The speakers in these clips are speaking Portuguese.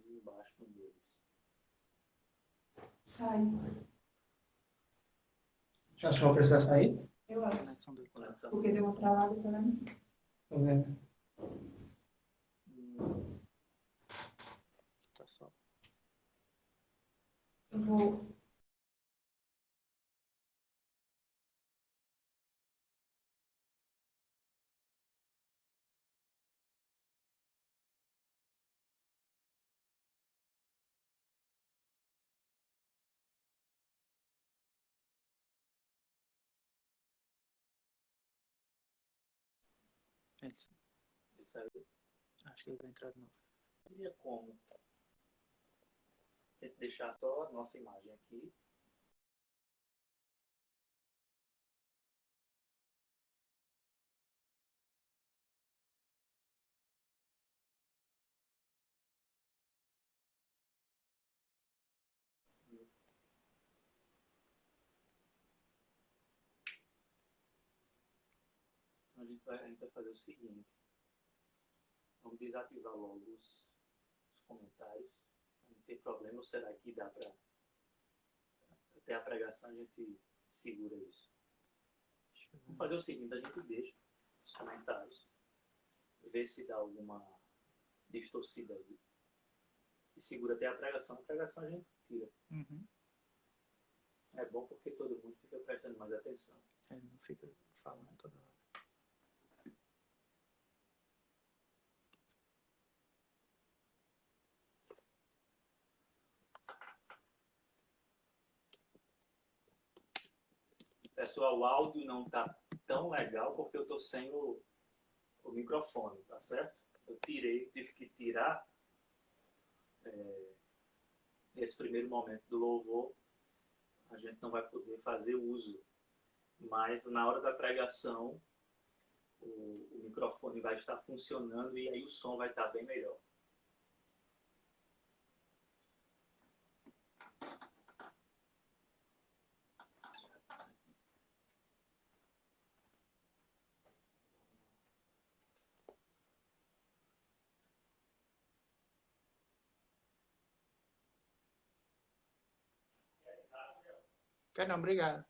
embaixo no deles. Sai. Já acho que vou precisar sair? Eu acho. Conexão dele tá. Conexão. Porque deu uma travada também. Tô vendo. Tá só. Eu vou. Ele, Ele saiu. acho que ele vai entrar de novo. Seria como? Tem que deixar só a nossa imagem aqui. Então a gente vai fazer o seguinte. Vamos desativar logo os comentários. Não tem problema, ou será que dá para... Até a pregação a gente segura isso. Deixa eu Vamos ver. fazer o seguinte, a gente deixa os comentários, ver se dá alguma distorcida aí. E segura até a pregação a gente tira. Uhum. É bom porque todo mundo fica prestando mais atenção. Ele não fica falando toda hora. Pessoal, o áudio não está tão legal porque eu estou sem o microfone, tá certo? Eu tive que tirar nesse primeiro momento do louvor. A gente não vai poder fazer uso, mas na hora da pregação o microfone vai estar funcionando e aí o som vai estar bem melhor. Quer não, obrigado.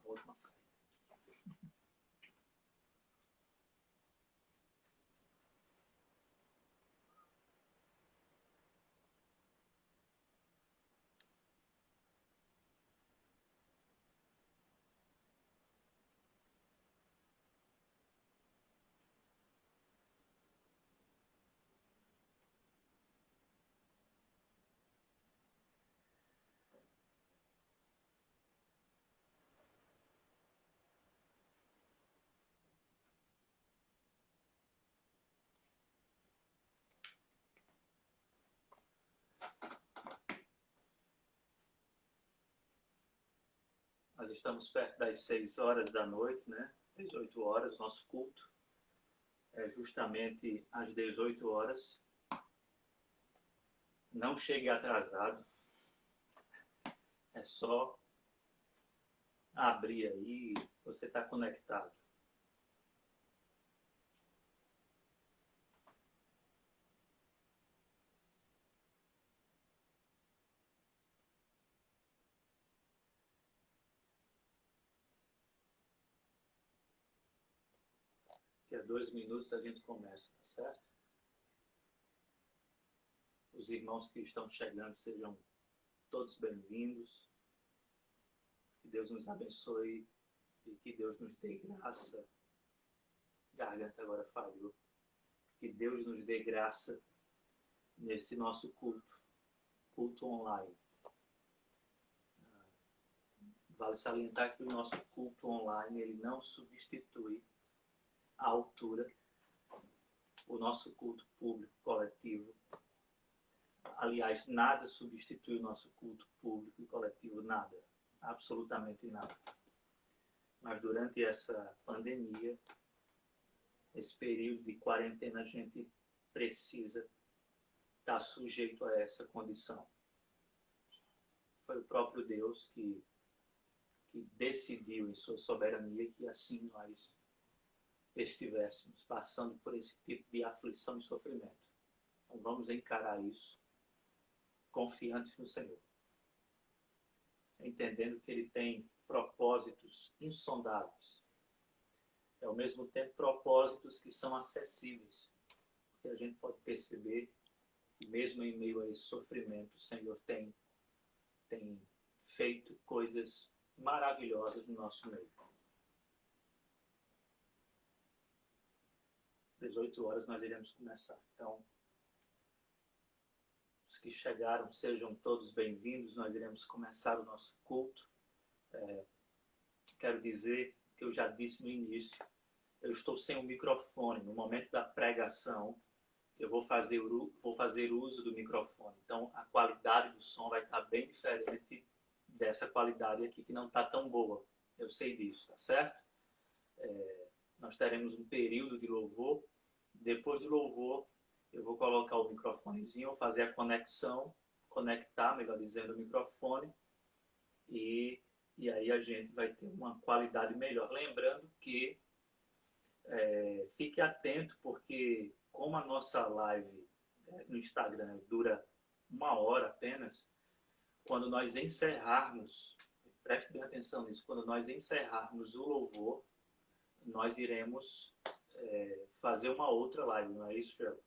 Última saída. Nós estamos perto das 6 horas da noite, né? 18 horas, nosso culto é justamente às 18 horas. Não chegue atrasado. É só abrir aí, você está conectado. a 2 minutos a gente começa, tá certo? Os irmãos que estão chegando sejam todos bem-vindos. Que Deus nos abençoe e que Deus nos dê graça. Garganta agora falhou. Que Deus nos dê graça nesse nosso culto online. Vale salientar que o nosso culto online ele não substitui a altura, o nosso culto público coletivo. Aliás, nada substitui o nosso culto público e coletivo, nada, absolutamente nada. Mas durante essa pandemia, esse período de quarentena, a gente precisa estar sujeito a essa condição. Foi o próprio Deus que decidiu em sua soberania que assim nós estivéssemos passando por esse tipo de aflição e sofrimento. Então vamos encarar isso confiantes no Senhor, entendendo que Ele tem propósitos insondáveis e ao mesmo tempo propósitos que são acessíveis, porque a gente pode perceber que mesmo em meio a esse sofrimento o Senhor tem feito coisas maravilhosas no nosso meio. 18 horas nós iremos começar. Então, os que chegaram, sejam todos bem-vindos. Nós iremos começar o nosso culto. Quero dizer que eu já disse no início, eu estou sem o microfone. No momento da pregação, eu vou fazer uso do microfone. Então, a qualidade do som vai estar bem diferente dessa qualidade aqui, que não está tão boa. Eu sei disso, tá certo? Nós teremos um período de louvor. Depois do louvor, eu vou colocar o microfonezinho, vou fazer a conectar, melhor dizendo, o microfone. E aí a gente vai ter uma qualidade melhor. Lembrando que fique atento, porque como a nossa live no Instagram dura 1 hora apenas, quando nós encerrarmos, preste bem atenção nisso, quando nós encerrarmos o louvor, nós iremos fazer uma outra live, não é isso, Fel?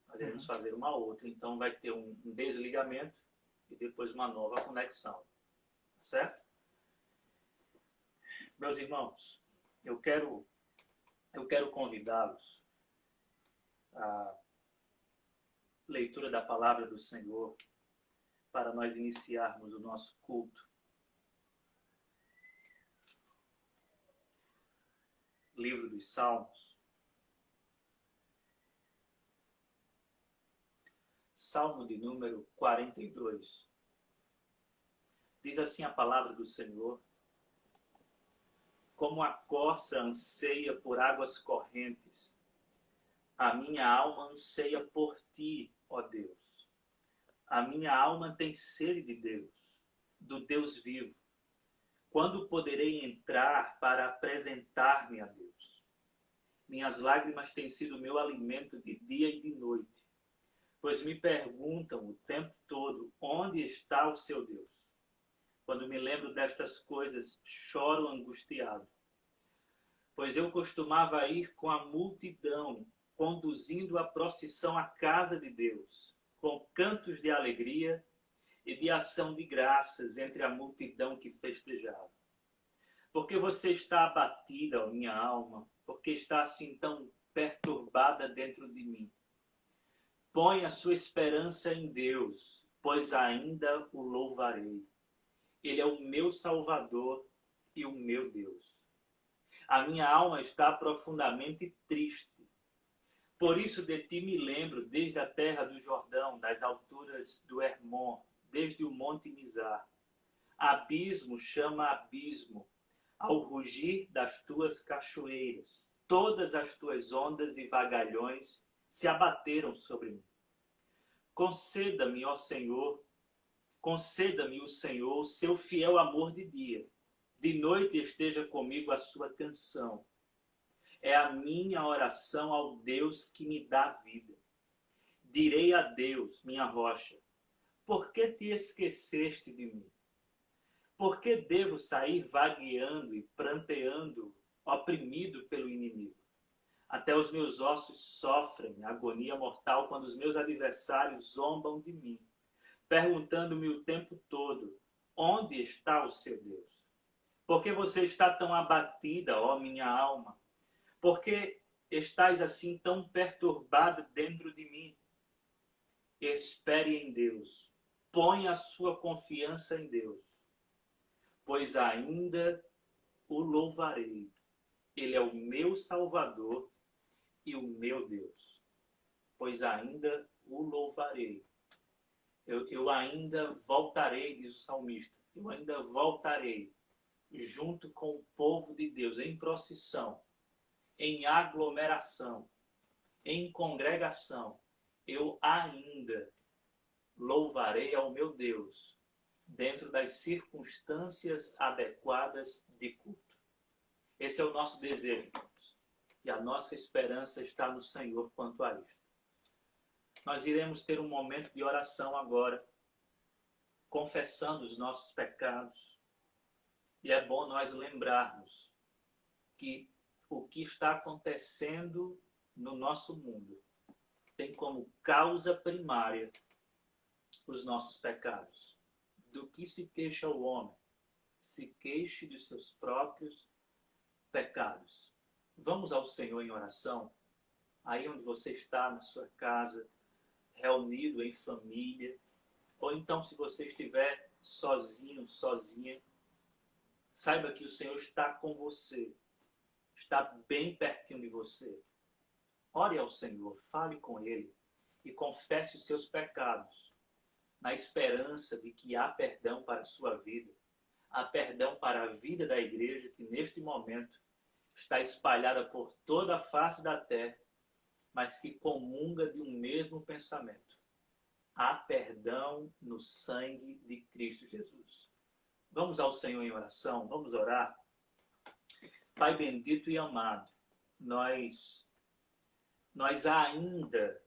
Nós iremos fazer uma outra, então vai ter um desligamento e depois uma nova conexão, certo? Meus irmãos, eu quero convidá-los à leitura da palavra do Senhor para nós iniciarmos o nosso culto. Livro dos Salmos. Salmo de número 42. Diz assim a palavra do Senhor: como a corça anseia por águas correntes, a minha alma anseia por ti, ó Deus. A minha alma tem sede de Deus, do Deus vivo. Quando poderei entrar para apresentar-me a Deus? Minhas lágrimas têm sido meu alimento de dia e de noite, pois me perguntam o tempo todo onde está o seu Deus. Quando me lembro destas coisas, choro angustiado, pois eu costumava ir com a multidão, conduzindo a procissão à casa de Deus, com cantos de alegria e de ação de graças entre a multidão que festejava. Porque você está abatida, ó minha alma, porque está assim tão perturbada dentro de mim. Põe a sua esperança em Deus, pois ainda o louvarei. Ele é o meu Salvador e o meu Deus. A minha alma está profundamente triste. Por isso de ti me lembro desde a terra do Jordão, das alturas do Hermon, desde o monte Mizar. Abismo chama abismo, ao rugir das tuas cachoeiras. Todas as tuas ondas e vagalhões se abateram sobre mim. Conceda-me, ó Senhor, conceda-me o Senhor o seu fiel amor de dia. De noite esteja comigo a sua canção. É a minha oração ao Deus que me dá vida. Direi a Deus, minha rocha, por que te esqueceste de mim? Por que devo sair vagueando e pranteando, oprimido pelo inimigo? Até os meus ossos sofrem agonia mortal quando os meus adversários zombam de mim, perguntando-me o tempo todo: onde está o seu Deus? Por que você está tão abatida, ó minha alma? Por que estás assim tão perturbada dentro de mim? Espere em Deus. Ponha a sua confiança em Deus, pois ainda o louvarei. Ele é o meu Salvador e o meu Deus, pois ainda o louvarei. Eu ainda voltarei, diz o salmista, eu ainda voltarei junto com o povo de Deus, em procissão, em aglomeração, em congregação. Eu ainda louvarei ao meu Deus, dentro das circunstâncias adequadas de culto. Esse é o nosso desejo, irmãos. E a nossa esperança está no Senhor quanto a isto. Nós iremos ter um momento de oração agora, confessando os nossos pecados. E é bom nós lembrarmos que o que está acontecendo no nosso mundo tem como causa primária os nossos pecados. Do que se queixa o homem? Se queixe dos seus próprios pecados. Vamos ao Senhor em oração, aí onde você está, na sua casa, reunido em família, ou então se você estiver sozinho, sozinha, saiba que o Senhor está com você, está bem pertinho de você. Ore ao Senhor, fale com Ele e confesse os seus pecados, na esperança de que há perdão para a sua vida, há perdão para a vida da igreja que neste momento está espalhada por toda a face da terra, mas que comunga de um mesmo pensamento. Há perdão no sangue de Cristo Jesus. Vamos ao Senhor em oração, vamos orar. Pai bendito e amado, nós ainda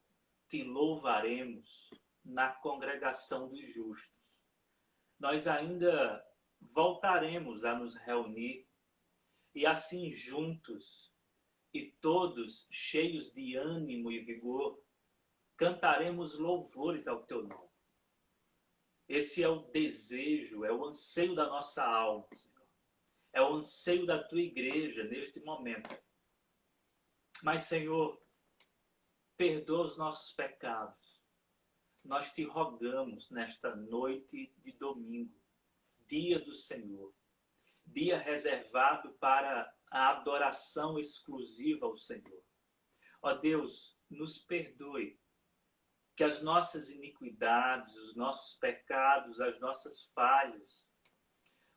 te louvaremos na congregação dos justos. Nós ainda voltaremos a nos reunir e assim juntos e todos cheios de ânimo e vigor, cantaremos louvores ao teu nome. Esse é o desejo, é o anseio da nossa alma, Senhor. É o anseio da tua igreja neste momento. Mas, Senhor, perdoa os nossos pecados. Nós te rogamos nesta noite de domingo, dia do Senhor, dia reservado para a adoração exclusiva ao Senhor. Ó Deus, nos perdoe, que as nossas iniquidades, os nossos pecados, as nossas falhas,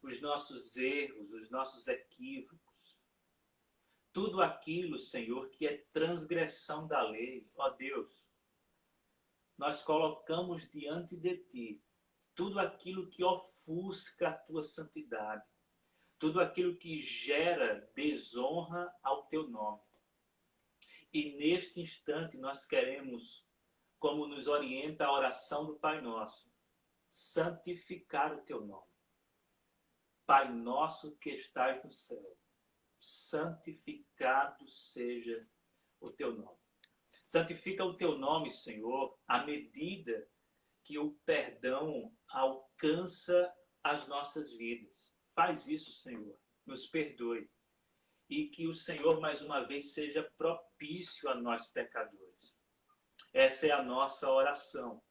os nossos erros, os nossos equívocos, tudo aquilo, Senhor, que é transgressão da lei, ó Deus, nós colocamos diante de Ti tudo aquilo que ofusca a Tua santidade, tudo aquilo que gera desonra ao Teu nome. E neste instante nós queremos, como nos orienta a oração do Pai Nosso, santificar o Teu nome. Pai nosso que estás no céu, santificado seja o Teu nome. Santifica o Teu nome, Senhor, à medida que o perdão alcança as nossas vidas. Faz isso, Senhor, nos perdoe. E que o Senhor, mais uma vez, seja propício a nós pecadores. Essa é a nossa oração.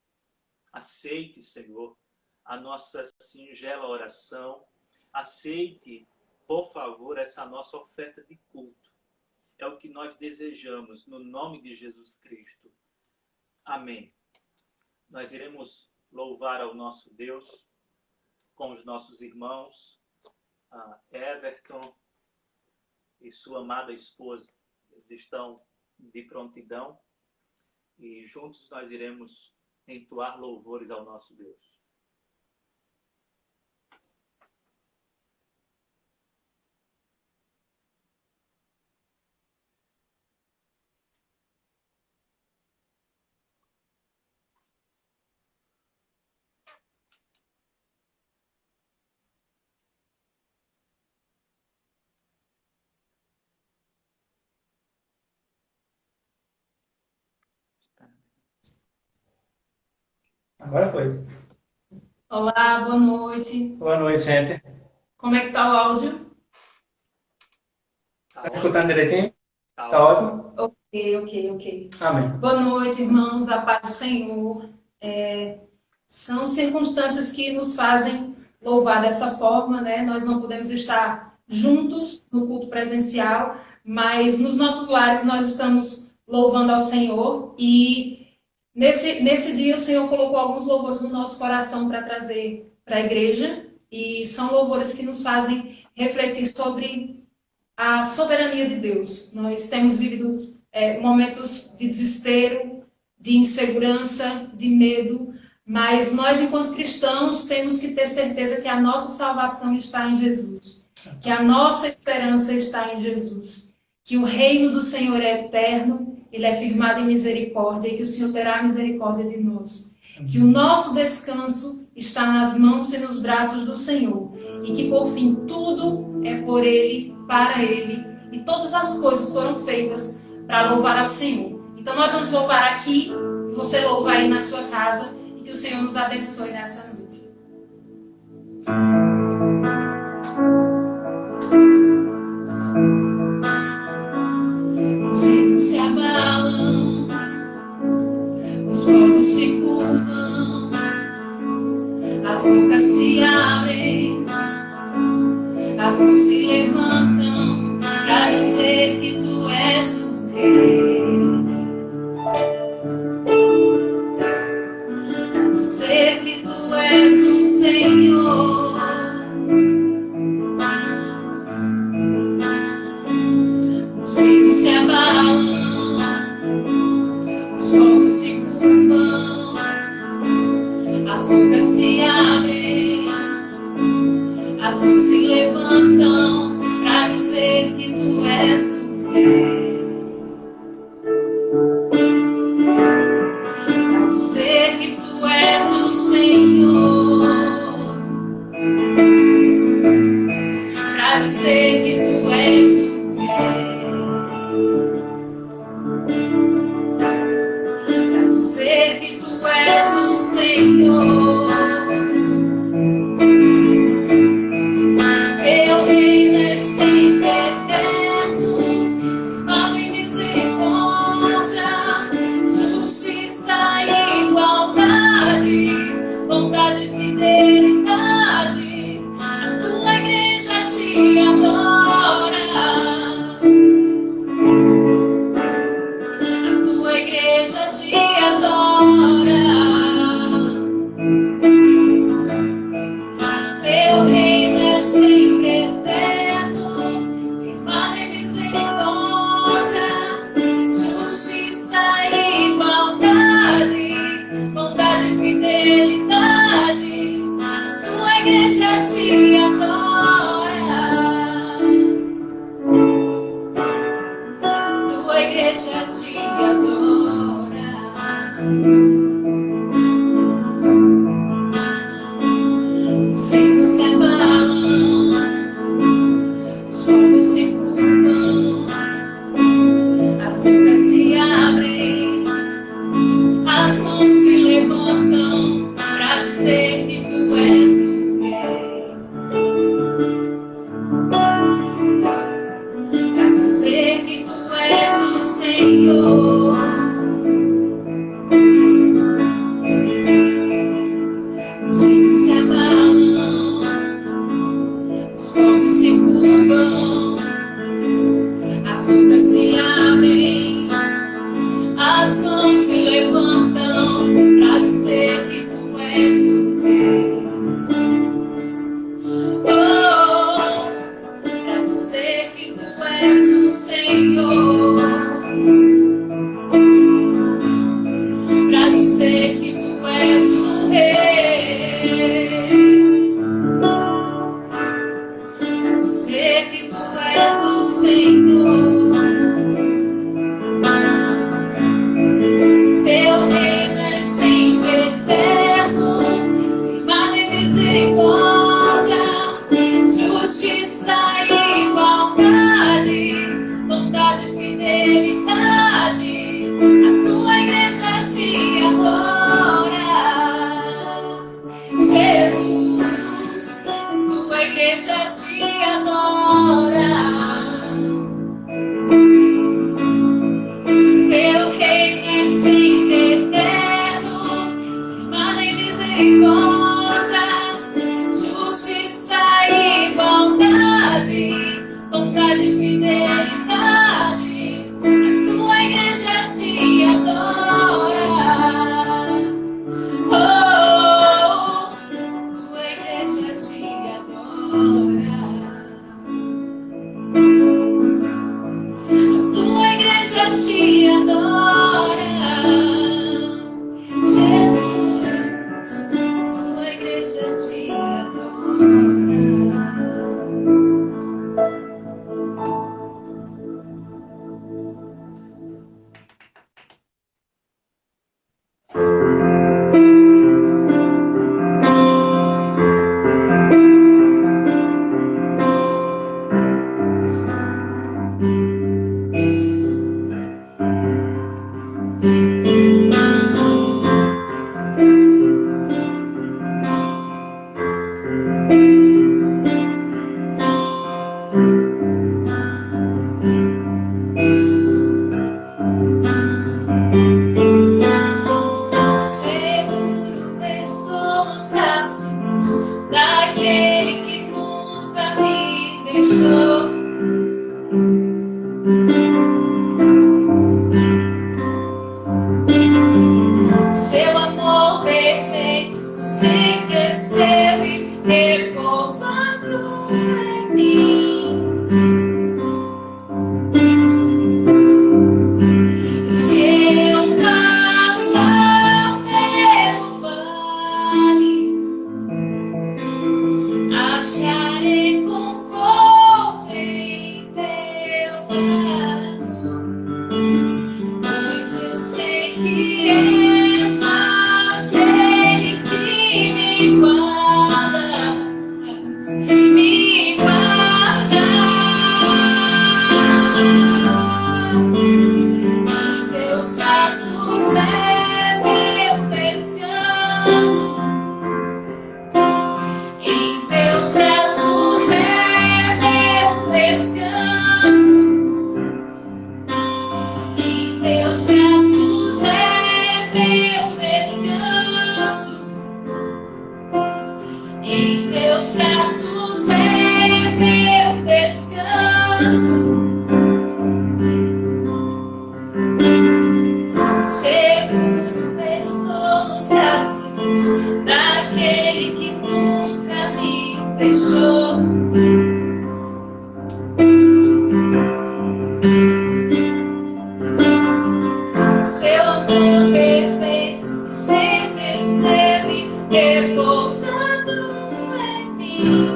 Aceite, Senhor, a nossa singela oração. Aceite, por favor, essa nossa oferta de culto. É o que nós desejamos, no nome de Jesus Cristo. Amém. Nós iremos louvar ao nosso Deus com os nossos irmãos, Everton e sua amada esposa. Eles estão de prontidão e juntos nós iremos entoar louvores ao nosso Deus. Agora foi. Olá, boa noite. Boa noite, gente. Como é que tá o áudio? Tá Tá ótimo. escutando direitinho? Tá Tá ótimo. ótimo? Ok. Amém. Boa noite, irmãos, a paz do Senhor. São circunstâncias que nos fazem louvar dessa forma, né? Nós não podemos estar juntos no culto presencial, mas nos nossos lares nós estamos louvando ao Senhor e nesse dia o Senhor colocou alguns louvores no nosso coração para trazer para a igreja e são louvores que nos fazem refletir sobre a soberania de Deus. Nós temos vivido momentos de desespero, de insegurança, de medo, mas nós, enquanto cristãos, temos que ter certeza que a nossa salvação está em Jesus, que a nossa esperança está em Jesus, que o reino do Senhor é eterno, ele é firmado em misericórdia e que o Senhor terá misericórdia de nós. Que o nosso descanso está nas mãos e nos braços do Senhor e que, por fim, tudo é por Ele, para Ele e todas as coisas foram feitas para louvar ao Senhor. Então nós vamos louvar aqui e você louva aí na sua casa e que o Senhor nos abençoe nessa noite. Os reinos se abalam, os povos se curvam, as bocas se abrem, as mãos se levantam para dizer que tu és o Rei, para dizer que tu és o Senhor. Os reinos se abalam, os povos se curvam, as bocas se abrem, as mãos se levantam para dizer que tu és o Rei, para dizer que tu és o Senhor, para dizer que tu és o para dizer que tu és o Senhor. Teu reino é sempre eterno, firmado em misericórdia, justiça e igualdade, bondade e fidelidade. A tua igreja te adora. Tua igreja te adora. Teu reino é sempre eterno, firmado em misericórdia, justiça e igualdade, bondade e fidelidade. Tua igreja te adora. Tua igreja te adora. Os reinos se abalam, os povos se curvam, as bocas se abrem, as mãos se levantam para dizer que tu és o Rei, para dizer que tu és o Senhor. Os reinos se abalam, os povos se curvam, as bocas se abrem, as mãos se levantam para dizer que tu és o Rei. Oh, para dizer que tu és o Senhor, para dizer que tu és o Rei, para dizer que tu és o Senhor. Teu reino é sempre eterno, firmado em misericórdia, justiça e igualdade, bondade e fidelidade. A tua igreja te adora. igreja te adora. Teu reino é sempre eterno, firmado em misericórdia, justiça e igualdade, bondade e fidelidade. A tua igreja te adora. Oh, tua igreja te adora. Tua igreja te adora. Jesus, tua igreja te adora. Seguro estou nos braços daquele que nunca me deixou. Seu amor perfeito sempre esteve repousando em mim. Se eu passar pelo vale, acharei conforto em teu amor, pois eu sei que és aquele que me guardas, me guardas. Em teus braços é meu descanso. Em teus braços é meu descanso. Em teus braços é meu descanso. Em teus braços é meu descanso. Seguro estou nos braços daquele que nunca me deixou. Seu amor perfeito sempre esteve repousando em mim.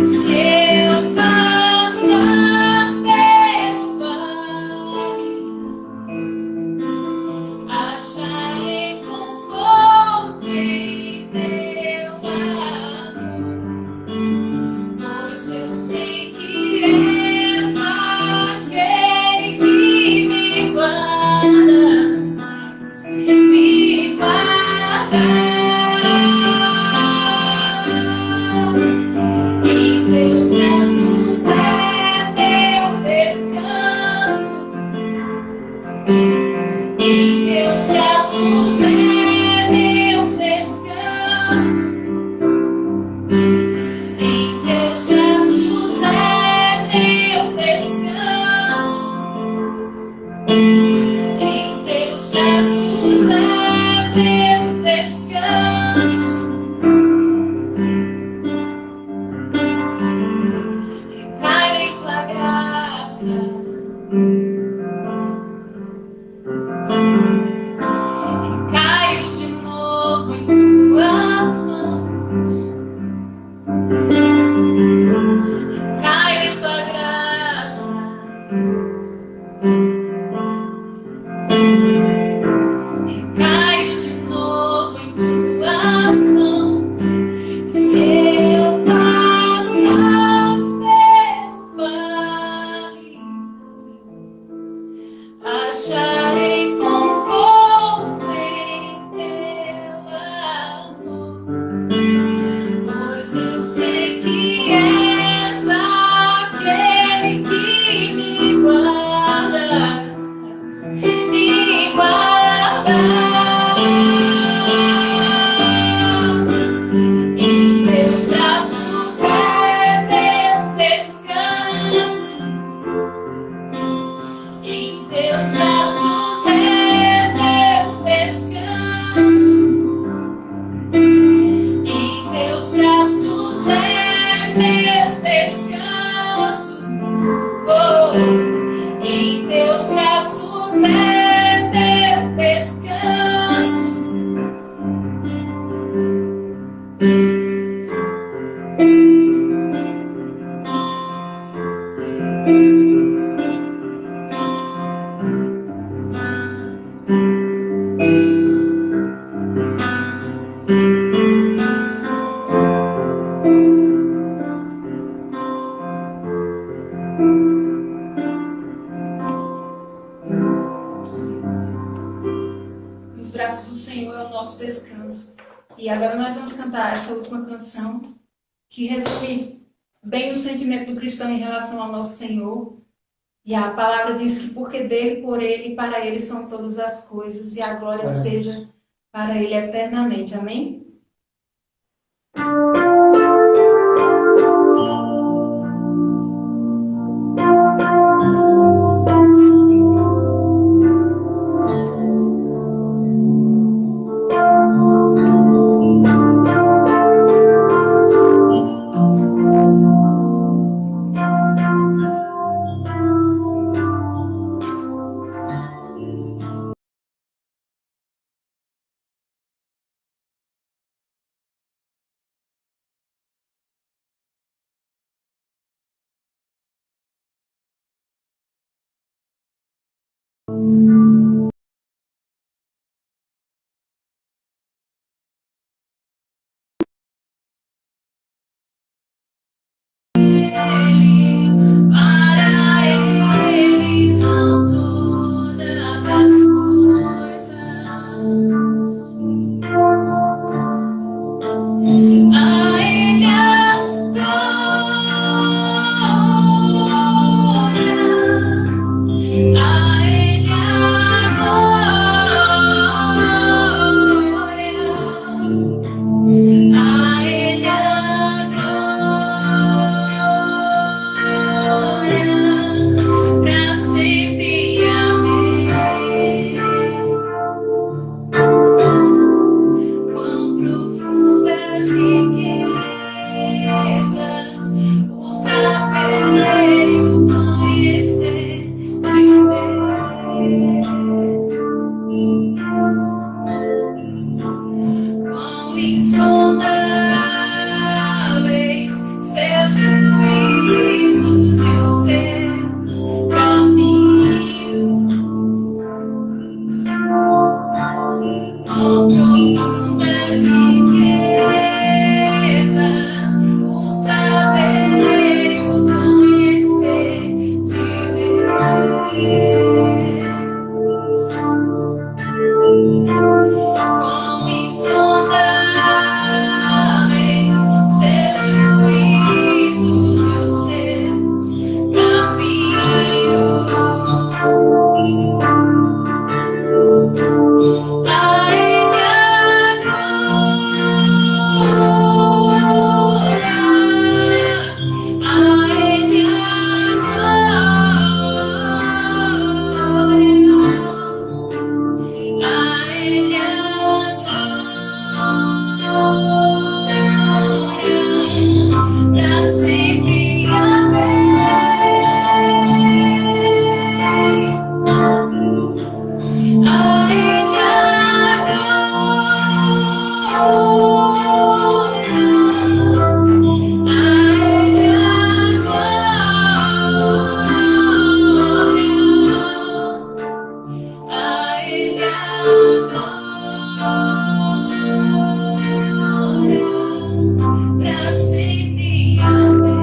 Se eu passar pelo vale, acharei conforto em teu amor, pois eu sei que és aquele que me guarda, me guarda. Em teus braços é meu descanso. Em teus braços é meu descanso. Em teus braços é meu descanso. Em teus braços é meu descanso. Recai em tua graça. Recaio de novo em tuas mãos. Recaio em tua graça. Recaio de novo em tuas mãos. E se eu passar pelo vale, acharei conforto em teu amor. teus braços é meu descanso. Oh, em teus braços é meu descanso. Nos braços do Senhor é o nosso descanso. E agora nós vamos cantar essa última canção, que resume bem o sentimento do cristão em relação ao nosso Senhor. E a palavra diz que porque dele, por ele e para ele são todas as coisas, e a glória seja para ele eternamente. Amém? Para ele são todas as coisas. A ele a glória, a ele a glória, a ele a glória, pra sempre. Amém. Quão profundas riquezas o saber e o conhecer de Deus. Quão insondáveis seus juízos e os seus caminhos. Quão profundas riquezas o saber e o conhecer de Deus. Quão insondáveis seus juízos e os seus caminhos. A ele a glória, a ele a ele a glória, pra sempre. Amém. A ele a glória, a ele a glória, a ele a glória, pra sempre. Amém.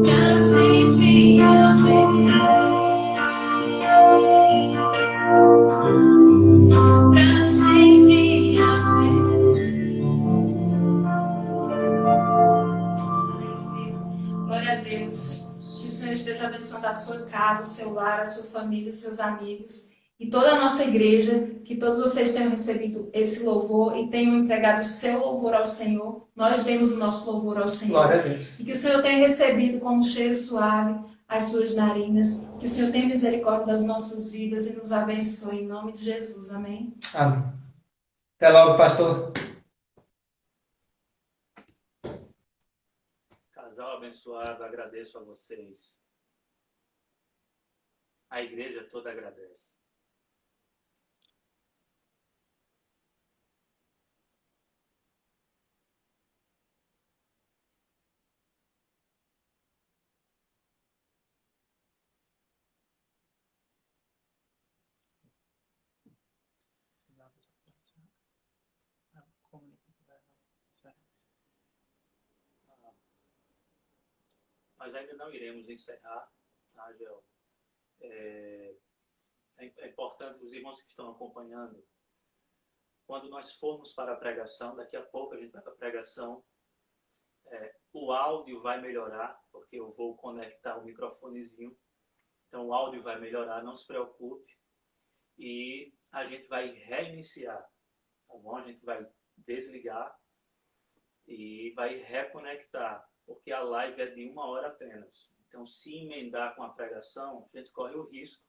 Pra sempre. Amém. Pra sempre. Amém. Aleluia. Glória a Deus. Que o Senhor esteja abençoando a sua casa, o seu lar, a sua família, os seus amigos e toda a nossa igreja. Que todos vocês tenham recebido esse louvor e tenham entregado o seu louvor ao Senhor. Nós demos o nosso louvor ao Senhor. Glória a Deus. E que o Senhor tenha recebido como um cheiro suave as suas narinas. Que o Senhor tenha misericórdia das nossas vidas e nos abençoe em nome de Jesus. Amém. Amém. Até logo, pastor. Casal abençoado, agradeço a vocês. A igreja toda agradece. Nós ainda não iremos encerrar, tá, Gel? É importante, os irmãos que estão acompanhando, quando nós formos para a pregação, daqui a pouco a gente vai para a pregação, o áudio vai melhorar, porque eu vou conectar o microfonezinho, então o áudio vai melhorar, não se preocupe, e a gente vai reiniciar, tá bom? A gente vai desligar e vai reconectar, porque a live é de 1 hora apenas. Então, se emendar com a pregação, a gente corre o risco,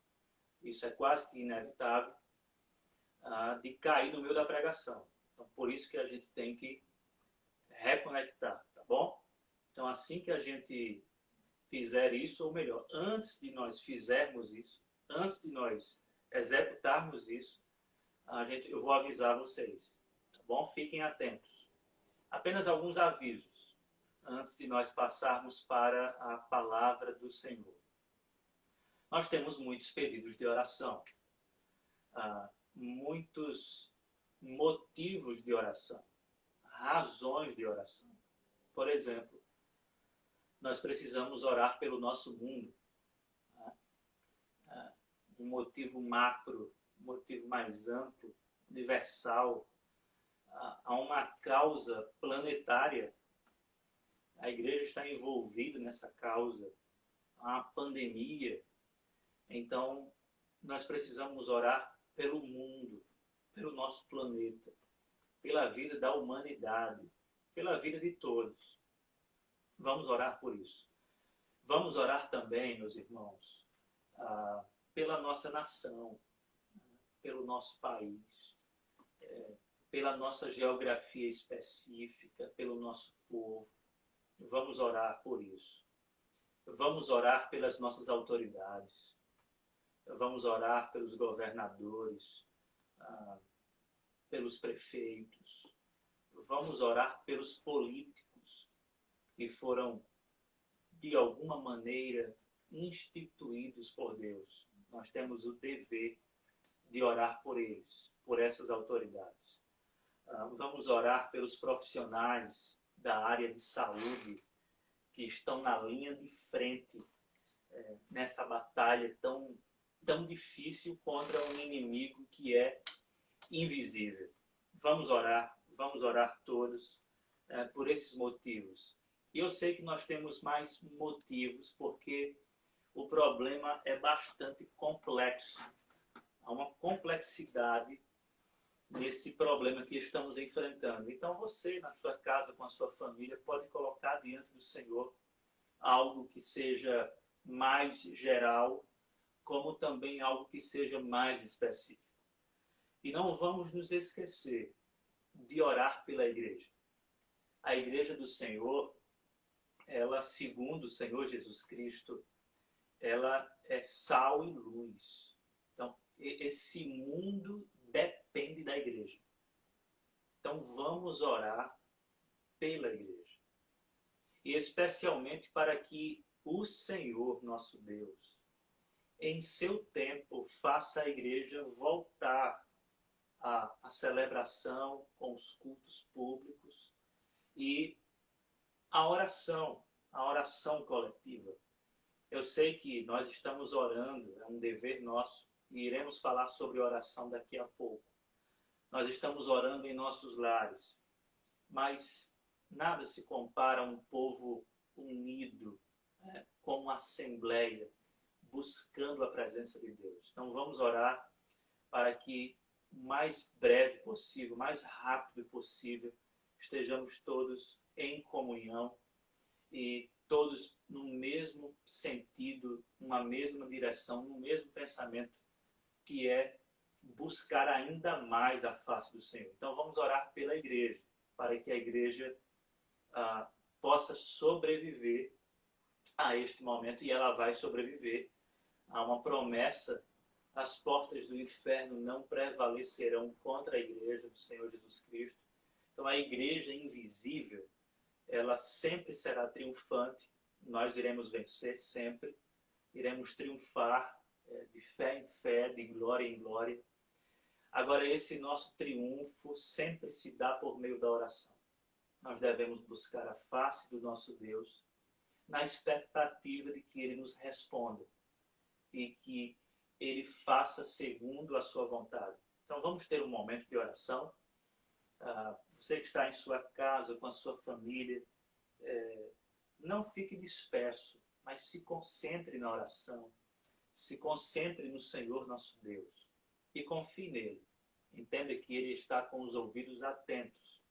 isso é quase que inevitável, de cair no meio da pregação. Então, por isso que a gente tem que reconectar, tá bom? Então, assim que a gente fizer isso, ou melhor, antes de nós fizermos isso, antes de nós executarmos isso, eu vou avisar vocês, tá bom? Fiquem atentos. Apenas alguns avisos antes de nós passarmos para a palavra do Senhor. Nós temos muitos pedidos de oração, muitos motivos de oração, razões de oração. Por exemplo, nós precisamos orar pelo nosso mundo. Um motivo macro, um motivo mais amplo, universal. Há uma causa planetária. A igreja está envolvida nessa causa. Há uma pandemia. Então, nós precisamos orar pelo mundo, pelo nosso planeta, pela vida da humanidade, pela vida de todos. Vamos orar por isso. Vamos orar também, meus irmãos, pela nossa nação, pelo nosso país, pela nossa geografia específica, pelo nosso povo. Vamos orar por isso. Vamos orar pelas nossas autoridades. Vamos orar pelos governadores, pelos prefeitos. Vamos orar pelos políticos que foram, de alguma maneira, instituídos por Deus. Nós temos o dever de orar por eles, por essas autoridades. Vamos orar pelos profissionais da área de saúde que estão na linha de frente nessa batalha tão difícil contra um inimigo que é invisível. Vamos orar todos por esses motivos. E eu sei que nós temos mais motivos, porque o problema é bastante complexo. Há uma complexidade nesse problema que estamos enfrentando. Então você, na sua casa, com a sua família, pode colocar diante do Senhor algo que seja mais geral, como também algo que seja mais específico. E não vamos nos esquecer de orar pela igreja. A igreja do Senhor, ela, segundo o Senhor Jesus Cristo, ela é sal e luz. Então, esse mundo depende da igreja. Então, vamos orar pela igreja. E especialmente para que o Senhor, nosso Deus, em seu tempo, faça a igreja voltar à celebração com os cultos públicos e a oração coletiva. Eu sei que nós estamos orando, é um dever nosso, e iremos falar sobre oração daqui a pouco. Nós estamos orando em nossos lares, mas nada se compara a um povo unido, como uma assembleia, buscando a presença de Deus. Então vamos orar para que o mais breve possível, o mais rápido possível, estejamos todos em comunhão e todos no mesmo sentido, numa mesma direção, no mesmo pensamento, que é buscar ainda mais a face do Senhor. Então vamos orar pela igreja, para que a igreja possa sobreviver a este momento, e ela vai sobreviver. Há uma promessa: as portas do inferno não prevalecerão contra a igreja do Senhor Jesus Cristo. Então a igreja invisível, ela sempre será triunfante. Nós iremos vencer sempre, iremos triunfar de fé em fé, de glória em glória. Agora, esse nosso triunfo sempre se dá por meio da oração. Nós devemos buscar a face do nosso Deus na expectativa de que Ele nos responda e que Ele faça segundo a sua vontade. Então vamos ter um momento de oração. Você que está em sua casa, com a sua família, não fique disperso, mas se concentre na oração, se concentre no Senhor nosso Deus e confie nele. Entenda que Ele está com os ouvidos atentos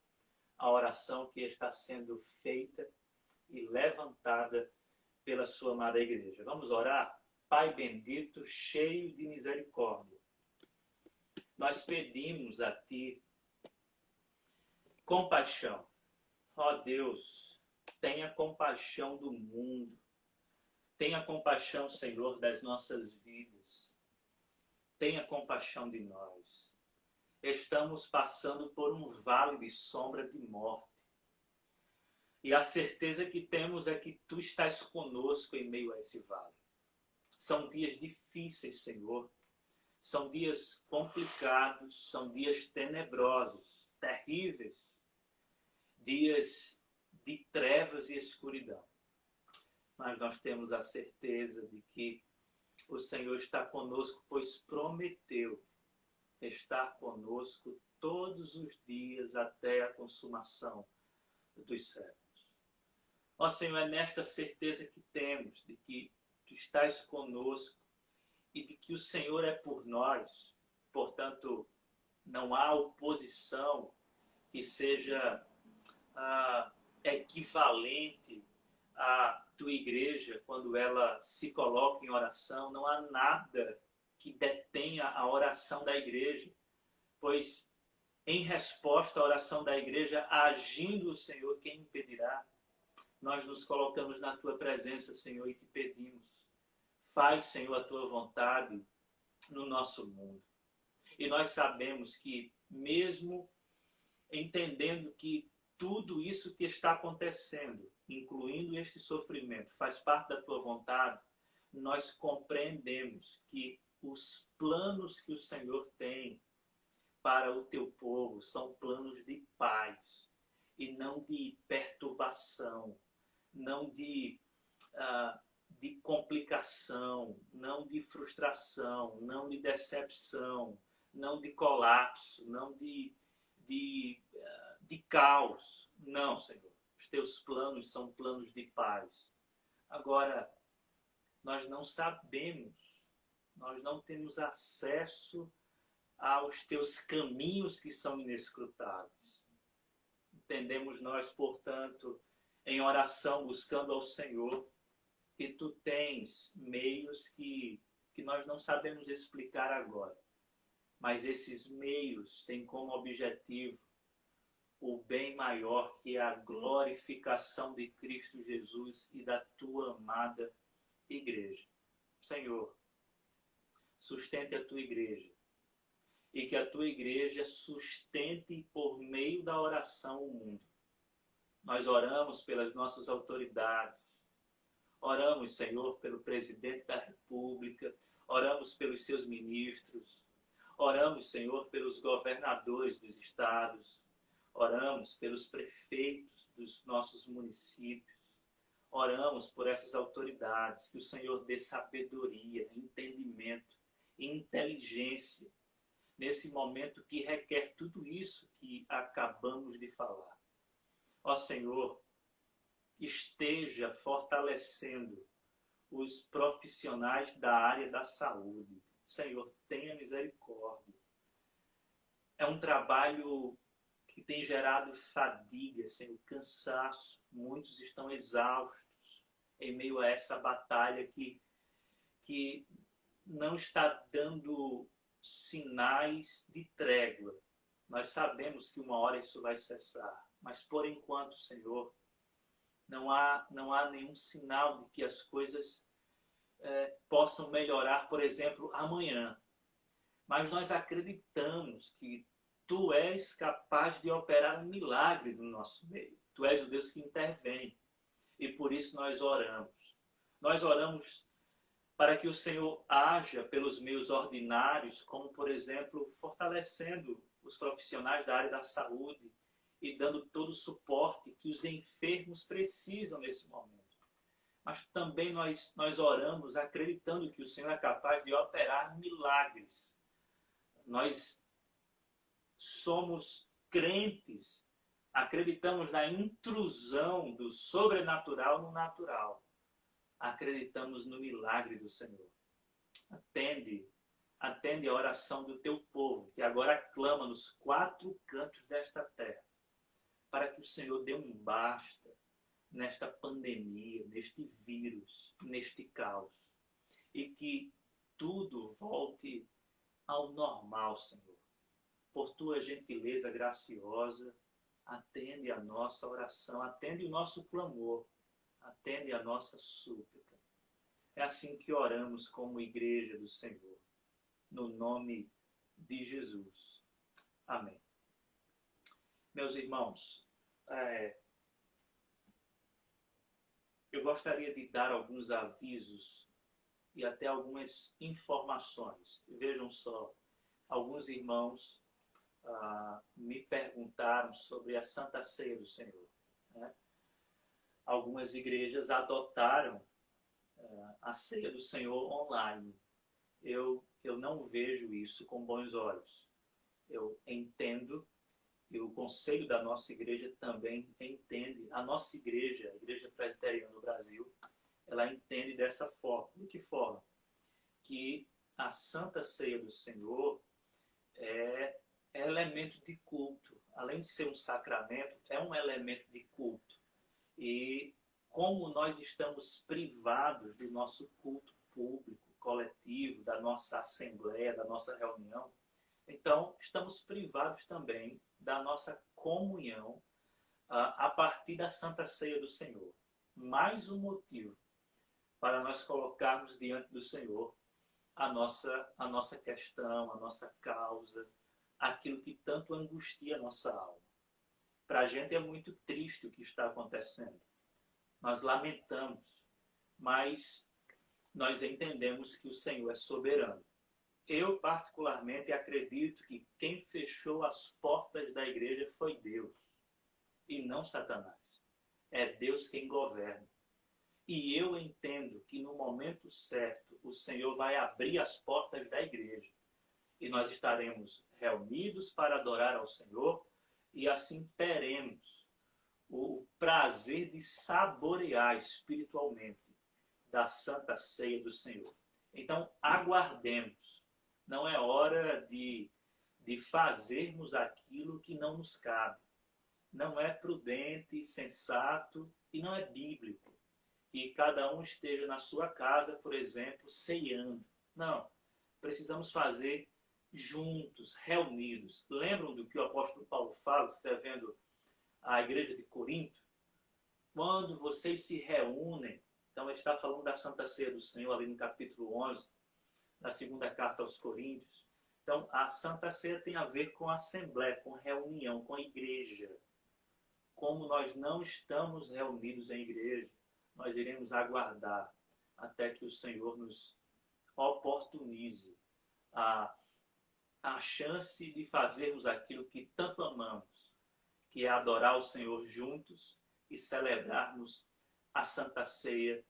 à oração que está sendo feita e levantada pela sua amada igreja. Vamos orar? Pai bendito, cheio de misericórdia, nós pedimos a Ti compaixão. Ó Deus, tenha compaixão do mundo. Tenha compaixão, Senhor, das nossas vidas. Tenha compaixão de nós. Estamos passando por um vale de sombra de morte. E a certeza que temos é que Tu estás conosco em meio a esse vale. São dias difíceis, Senhor. São dias complicados, são dias tenebrosos, terríveis. Dias de trevas e escuridão. Mas nós temos a certeza de que o Senhor está conosco, pois prometeu estar conosco todos os dias até a consumação dos séculos. Ó Senhor, é nesta certeza que temos de que Tu estás conosco e de que o Senhor é por nós. Portanto, não há oposição que seja equivalente à Tua igreja quando ela se coloca em oração. Não há nada que detenha a oração da igreja, pois em resposta à oração da igreja, agindo o Senhor, quem impedirá? Nós nos colocamos na Tua presença, Senhor, e Te pedimos: faz, Senhor, a Tua vontade no nosso mundo. E nós sabemos que, mesmo entendendo que tudo isso que está acontecendo, incluindo este sofrimento, faz parte da Tua vontade, nós compreendemos que os planos que o Senhor tem para o Teu povo são planos de paz e não de perturbação, não de complicação, não de frustração, não de decepção, não de colapso, não de caos. Não, Senhor. Os Teus planos são planos de paz. Agora, nós não sabemos, nós não temos acesso aos Teus caminhos que são inescrutáveis. Entendemos nós, portanto, em oração, buscando ao Senhor, que Tu tens meios que nós não sabemos explicar agora. Mas esses meios têm como objetivo o bem maior, que é a glorificação de Cristo Jesus e da Tua amada igreja. Senhor, sustente a Tua igreja e que a Tua igreja sustente por meio da oração o mundo. Nós oramos pelas nossas autoridades, oramos, Senhor, pelo presidente da República, oramos pelos seus ministros, oramos, Senhor, pelos governadores dos estados, oramos pelos prefeitos dos nossos municípios, oramos por essas autoridades, que o Senhor dê sabedoria, entendimento e inteligência nesse momento que requer tudo isso que acabamos de falar. Ó Senhor, esteja fortalecendo os profissionais da área da saúde. Senhor, tenha misericórdia. É um trabalho que tem gerado fadiga, Senhor, cansaço. Muitos estão exaustos. em meio a essa batalha que não está dando sinais de trégua. Nós sabemos que uma hora isso vai cessar, mas por enquanto, Senhor, não há nenhum sinal de que as coisas possam melhorar, por exemplo, amanhã. Mas nós acreditamos que Tu és capaz de operar um milagre no nosso meio. Tu és o Deus que intervém. E por isso nós oramos. Nós oramos para que o Senhor haja pelos meios ordinários, como, por exemplo, fortalecendo os profissionais da área da saúde e dando todo o suporte que os enfermos precisam nesse momento. Mas também nós oramos acreditando que o Senhor é capaz de operar milagres. Nós somos crentes, acreditamos na intrusão do sobrenatural no natural. Acreditamos no milagre do Senhor. Atende a oração do teu povo, que agora clama nos 4 cantos desta terra, para que o Senhor dê um basta nesta pandemia, neste vírus, neste caos, e que tudo volte ao normal, Senhor. Por tua gentileza graciosa, atende a nossa oração, atende o nosso clamor, atende a nossa súplica. É assim que oramos como igreja do Senhor, no nome de Jesus. Amém. Meus irmãos, eu gostaria de dar alguns avisos e até algumas informações. Vejam só, alguns irmãos me perguntaram sobre a Santa Ceia do Senhor, né? Algumas igrejas adotaram a Ceia do Senhor online. Eu não vejo isso com bons olhos. Eu entendo, e o conselho da nossa igreja também entende. A nossa igreja, a Igreja Presbiteriana no Brasil, ela entende dessa forma. De que forma? Que a Santa Ceia do Senhor é elemento de culto. Além de ser um sacramento, é um elemento de culto. E como nós estamos privados do nosso culto público, coletivo, da nossa assembleia, da nossa reunião, então estamos privados também da nossa comunhão a partir da Santa Ceia do Senhor. Mais um motivo para nós colocarmos diante do Senhor a nossa questão, a nossa causa, aquilo que tanto angustia a nossa alma. Para a gente é muito triste o que está acontecendo. Nós lamentamos, mas nós entendemos que o Senhor é soberano. Eu, particularmente, acredito que quem fechou as portas da igreja foi Deus, e não Satanás. É Deus quem governa. E eu entendo que no momento certo o Senhor vai abrir as portas da igreja. E nós estaremos reunidos para adorar ao Senhor, e assim teremos o prazer de saborear espiritualmente da Santa Ceia do Senhor. Então, aguardemos. Não é hora de fazermos aquilo que não nos cabe. Não é prudente, sensato e não é bíblico que cada um esteja na sua casa, por exemplo, ceando. Não. Precisamos fazer juntos, reunidos. Lembram do que o apóstolo Paulo fala, escrevendo à igreja de Corinto? Quando vocês se reúnem, então ele está falando da Santa Ceia do Senhor, ali no capítulo 11, na segunda carta aos Coríntios. Então, a Santa Ceia tem a ver com assembleia, com reunião, com igreja. Como nós não estamos reunidos em igreja, nós iremos aguardar até que o Senhor nos oportunize a chance de fazermos aquilo que tanto amamos, que é adorar o Senhor juntos e celebrarmos a Santa Ceia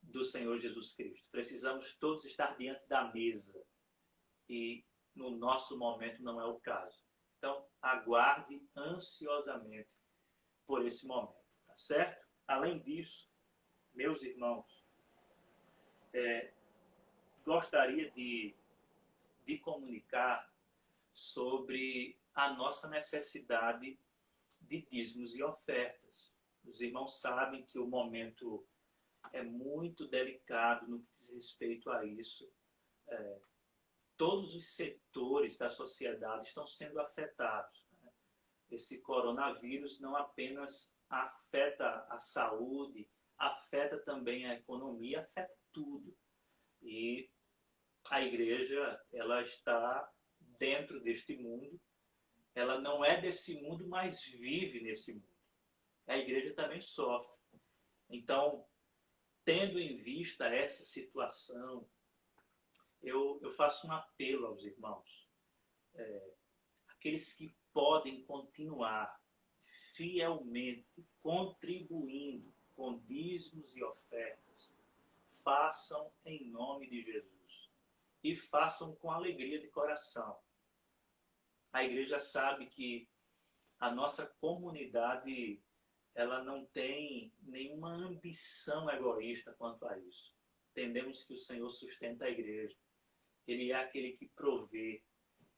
do Senhor Jesus Cristo. Precisamos todos estar diante da mesa e no nosso momento não é o caso. Então, aguarde ansiosamente por esse momento, tá certo? Além disso, meus irmãos, gostaria de comunicar sobre a nossa necessidade de dízimos e ofertas. Os irmãos sabem que o momento é muito delicado no que diz respeito a isso. Todos os setores da sociedade estão sendo afetados. Esse coronavírus não apenas afeta a saúde, afeta também a economia, afeta tudo. E a igreja, ela está dentro deste mundo, ela não é desse mundo, mas vive nesse mundo. A igreja também sofre. Então, tendo em vista essa situação, eu faço um apelo aos irmãos, aqueles que podem continuar fielmente contribuindo com dízimos e ofertas, façam em nome de Jesus e façam com alegria de coração. A igreja sabe que a nossa comunidade, ela não tem nenhuma ambição egoísta quanto a isso. Entendemos que o Senhor sustenta a igreja. Ele é aquele que provê.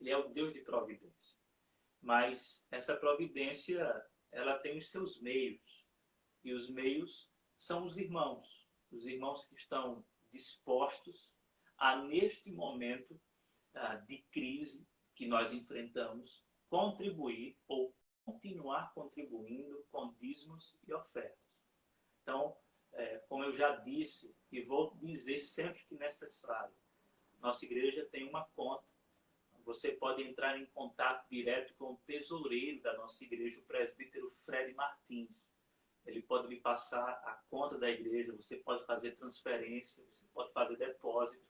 Ele é o Deus de providência. Mas essa providência, ela tem os seus meios. E os meios são os irmãos. Os irmãos que estão dispostos a, neste momento de crise que nós enfrentamos, contribuir ou continuar contribuindo com dízimos e ofertas. Então, como eu já disse e vou dizer sempre que necessário, nossa igreja tem uma conta. Você pode entrar em contato direto com o tesoureiro da nossa igreja, o presbítero Fred Martins. Ele pode lhe passar a conta da igreja, você pode fazer transferência, você pode fazer depósito.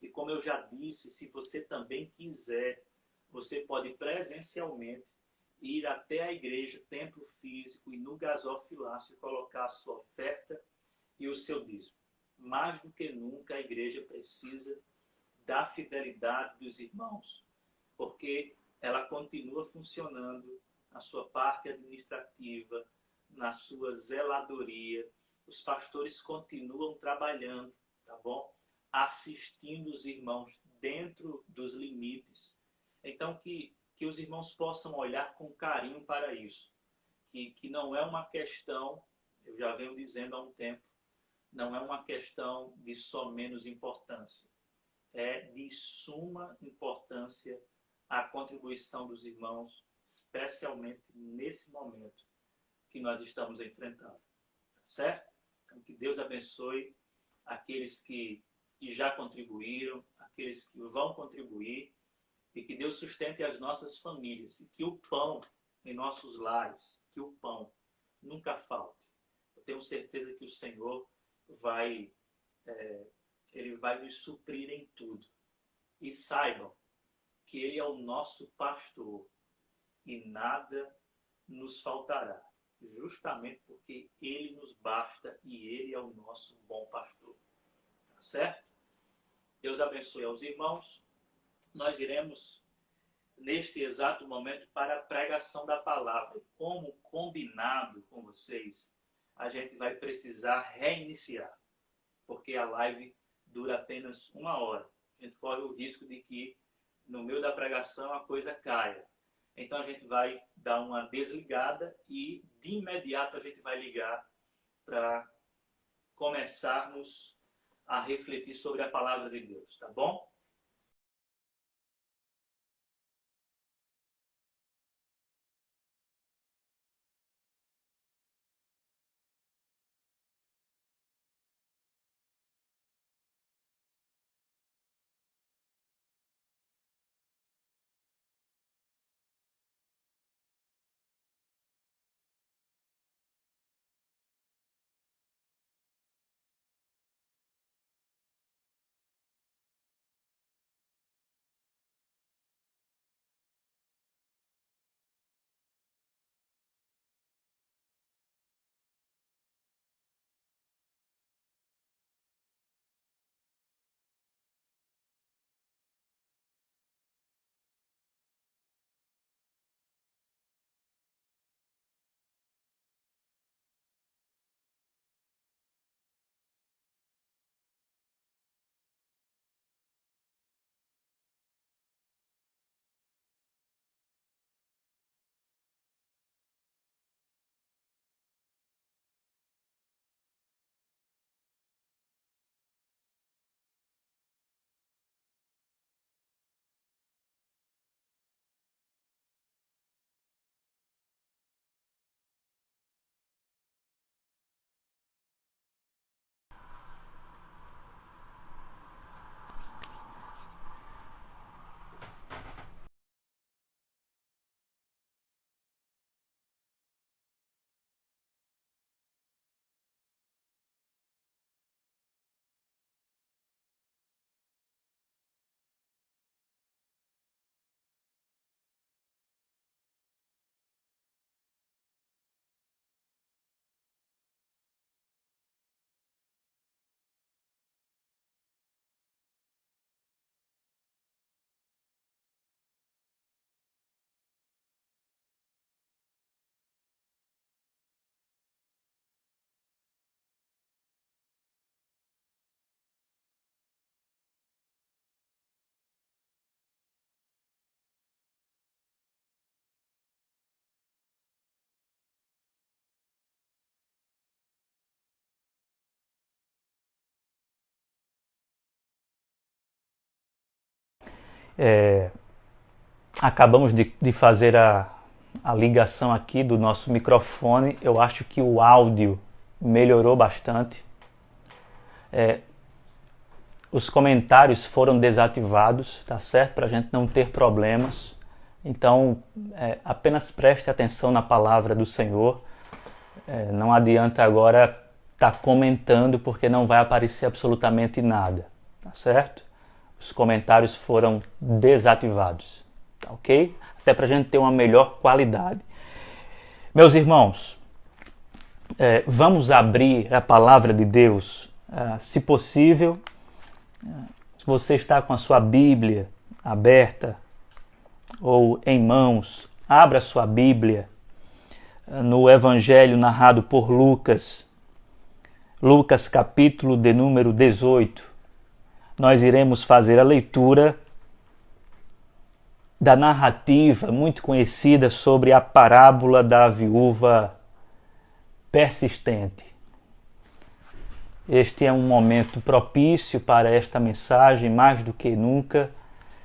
E como eu já disse, se você também quiser, você pode presencialmente ir até a igreja, templo físico, e no gasofilácio colocar a sua oferta e o seu dízimo. Mais do que nunca a igreja precisa da fidelidade dos irmãos, porque ela continua funcionando na sua parte administrativa, na sua zeladoria. Os pastores continuam trabalhando, tá bom? Assistindo os irmãos dentro dos limites. Então, que os irmãos possam olhar com carinho para isso. Que não é uma questão, eu já venho dizendo há um tempo, não é uma questão de só menos importância. É de suma importância a contribuição dos irmãos, especialmente nesse momento que nós estamos enfrentando. Tá certo? Então, que Deus abençoe aqueles que já contribuíram, aqueles que vão contribuir, e que Deus sustente as nossas famílias, e que o pão em nossos lares, que o pão nunca falte. Eu tenho certeza que o Senhor Ele vai nos suprir em tudo. E saibam que Ele é o nosso pastor e nada nos faltará, justamente porque Ele nos basta e Ele é o nosso bom pastor. Tá certo? Deus abençoe aos irmãos. Nós iremos, neste exato momento, para a pregação da palavra. Como combinado com vocês, a gente vai precisar reiniciar, porque a live dura apenas 1 hora. A gente corre o risco de que, no meio da pregação, a coisa caia. Então, a gente vai dar uma desligada e, de imediato, a gente vai ligar para começarmos a refletir sobre a palavra de Deus, tá bom? Acabamos de fazer a ligação aqui do nosso microfone. Eu acho que o áudio melhorou bastante. Os comentários foram desativados, tá certo? Para a gente não ter problemas. Então, apenas preste atenção na palavra do Senhor. Não adianta agora estar comentando, porque não vai aparecer absolutamente nada, tá certo? Os comentários foram desativados, tá ok? Até para a gente ter uma melhor qualidade. Meus irmãos, vamos abrir a palavra de Deus, se possível. Se você está com a sua Bíblia aberta ou em mãos, abra sua Bíblia no Evangelho narrado por Lucas, Lucas capítulo de número 18. Nós iremos fazer a leitura da narrativa muito conhecida sobre a parábola da viúva persistente. Este é um momento propício para esta mensagem, mais do que nunca.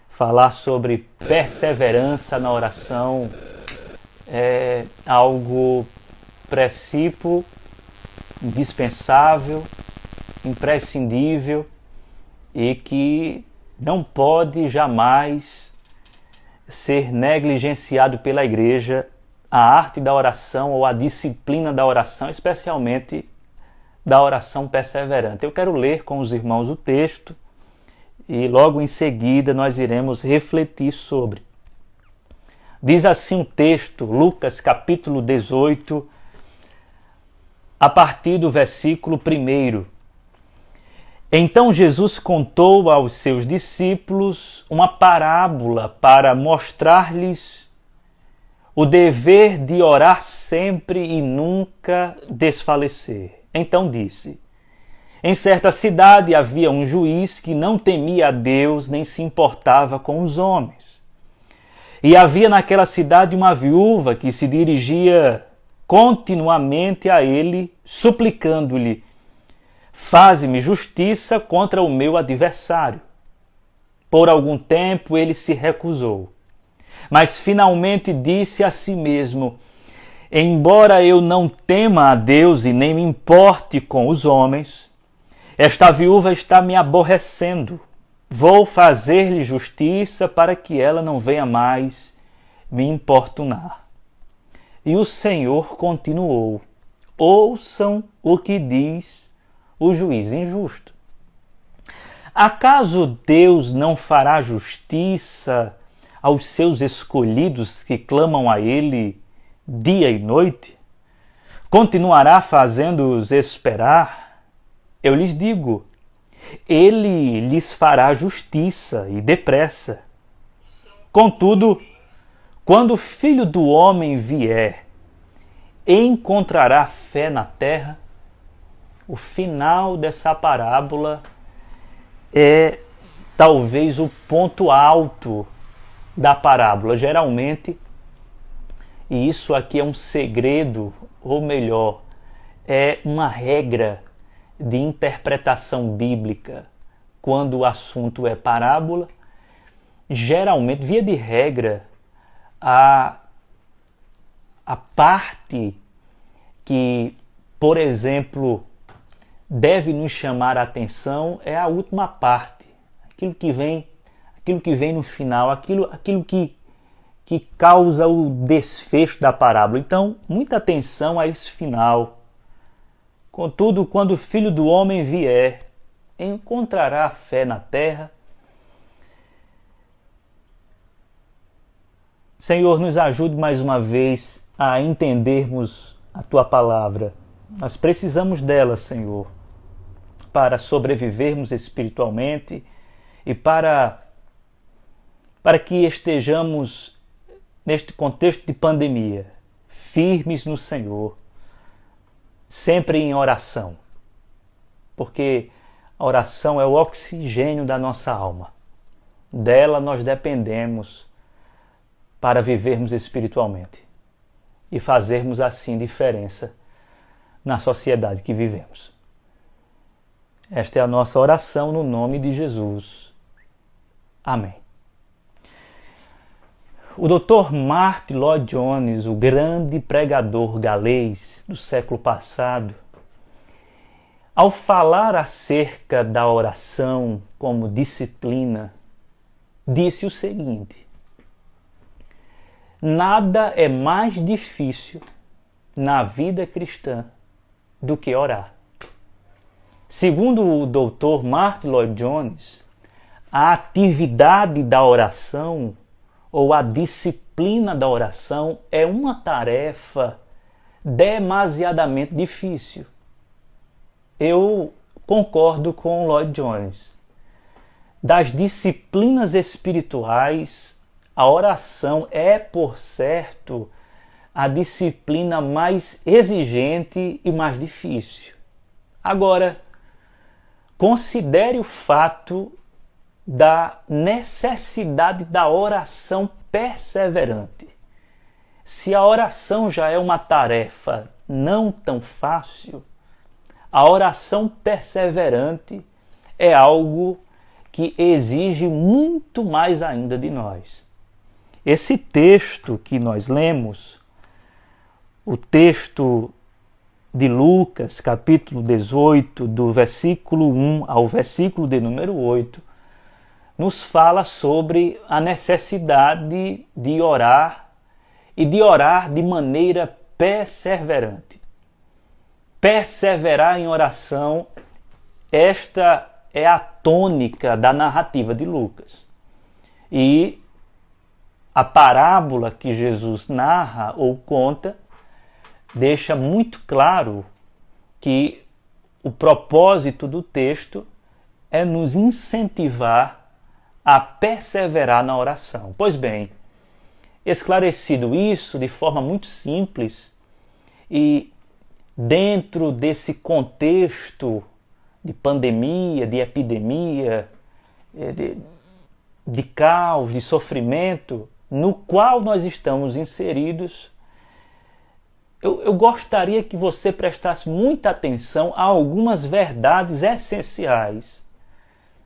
Falar sobre perseverança na oração é algo precípio, indispensável, imprescindível e que não pode jamais ser negligenciado pela igreja, a arte da oração ou a disciplina da oração, especialmente da oração perseverante. Eu quero ler com os irmãos o texto e logo em seguida nós iremos refletir sobre. Diz assim o texto, Lucas capítulo 18, a partir do versículo 1. Então Jesus contou aos seus discípulos uma parábola para mostrar-lhes o dever de orar sempre e nunca desfalecer. Então disse: em certa cidade havia um juiz que não temia a Deus nem se importava com os homens. E havia naquela cidade uma viúva que se dirigia continuamente a ele, suplicando-lhe: faze-me justiça contra o meu adversário. Por algum tempo ele se recusou, mas finalmente disse a si mesmo: embora eu não tema a Deus e nem me importe com os homens, esta viúva está me aborrecendo. Vou fazer-lhe justiça para que ela não venha mais me importunar. E o Senhor continuou: ouçam o que diz o juiz injusto. Acaso Deus não fará justiça aos seus escolhidos que clamam a Ele dia e noite? Continuará fazendo-os esperar? Eu lhes digo, Ele lhes fará justiça e depressa. Contudo, quando o Filho do Homem vier, encontrará fé na terra? O final dessa parábola é talvez o ponto alto da parábola. Geralmente, e isso aqui é um segredo, ou melhor, é uma regra de interpretação bíblica. Quando o assunto é parábola, geralmente, via de regra, a parte que, por exemplo, deve nos chamar a atenção é a última parte, aquilo que vem no final, aquilo que causa o desfecho da parábola. Então, muita atenção a esse final. Contudo, quando o Filho do Homem vier, encontrará fé na terra? Senhor, nos ajude mais uma vez a entendermos a Tua palavra. Nós precisamos dela, Senhor, para sobrevivermos espiritualmente e para que estejamos, neste contexto de pandemia, firmes no Senhor, sempre em oração, porque a oração é o oxigênio da nossa alma. Dela nós dependemos para vivermos espiritualmente e fazermos assim diferença na sociedade que vivemos. Esta é a nossa oração no nome de Jesus. Amém. O Dr. Martyn Lloyd-Jones, o grande pregador galês do século passado, ao falar acerca da oração como disciplina, disse o seguinte: nada é mais difícil na vida cristã do que orar. Segundo o Dr. Martyn Lloyd-Jones, a atividade da oração ou a disciplina da oração é uma tarefa demasiadamente difícil. Eu concordo com Lloyd-Jones. Das disciplinas espirituais, a oração é, por certo, a disciplina mais exigente e mais difícil. Agora, considere o fato da necessidade da oração perseverante. Se a oração já é uma tarefa não tão fácil, a oração perseverante é algo que exige muito mais ainda de nós. Esse texto que nós lemos, o texto de Lucas, capítulo 18, do versículo 1 ao versículo de número 8, nos fala sobre a necessidade de orar e de orar de maneira perseverante. Perseverar em oração, esta é a tônica da narrativa de Lucas. E a parábola que Jesus narra ou conta deixa muito claro que o propósito do texto é nos incentivar a perseverar na oração. Pois bem, esclarecido isso de forma muito simples e dentro desse contexto de pandemia, de epidemia, de caos, de sofrimento, no qual nós estamos inseridos, eu gostaria que você prestasse muita atenção a algumas verdades essenciais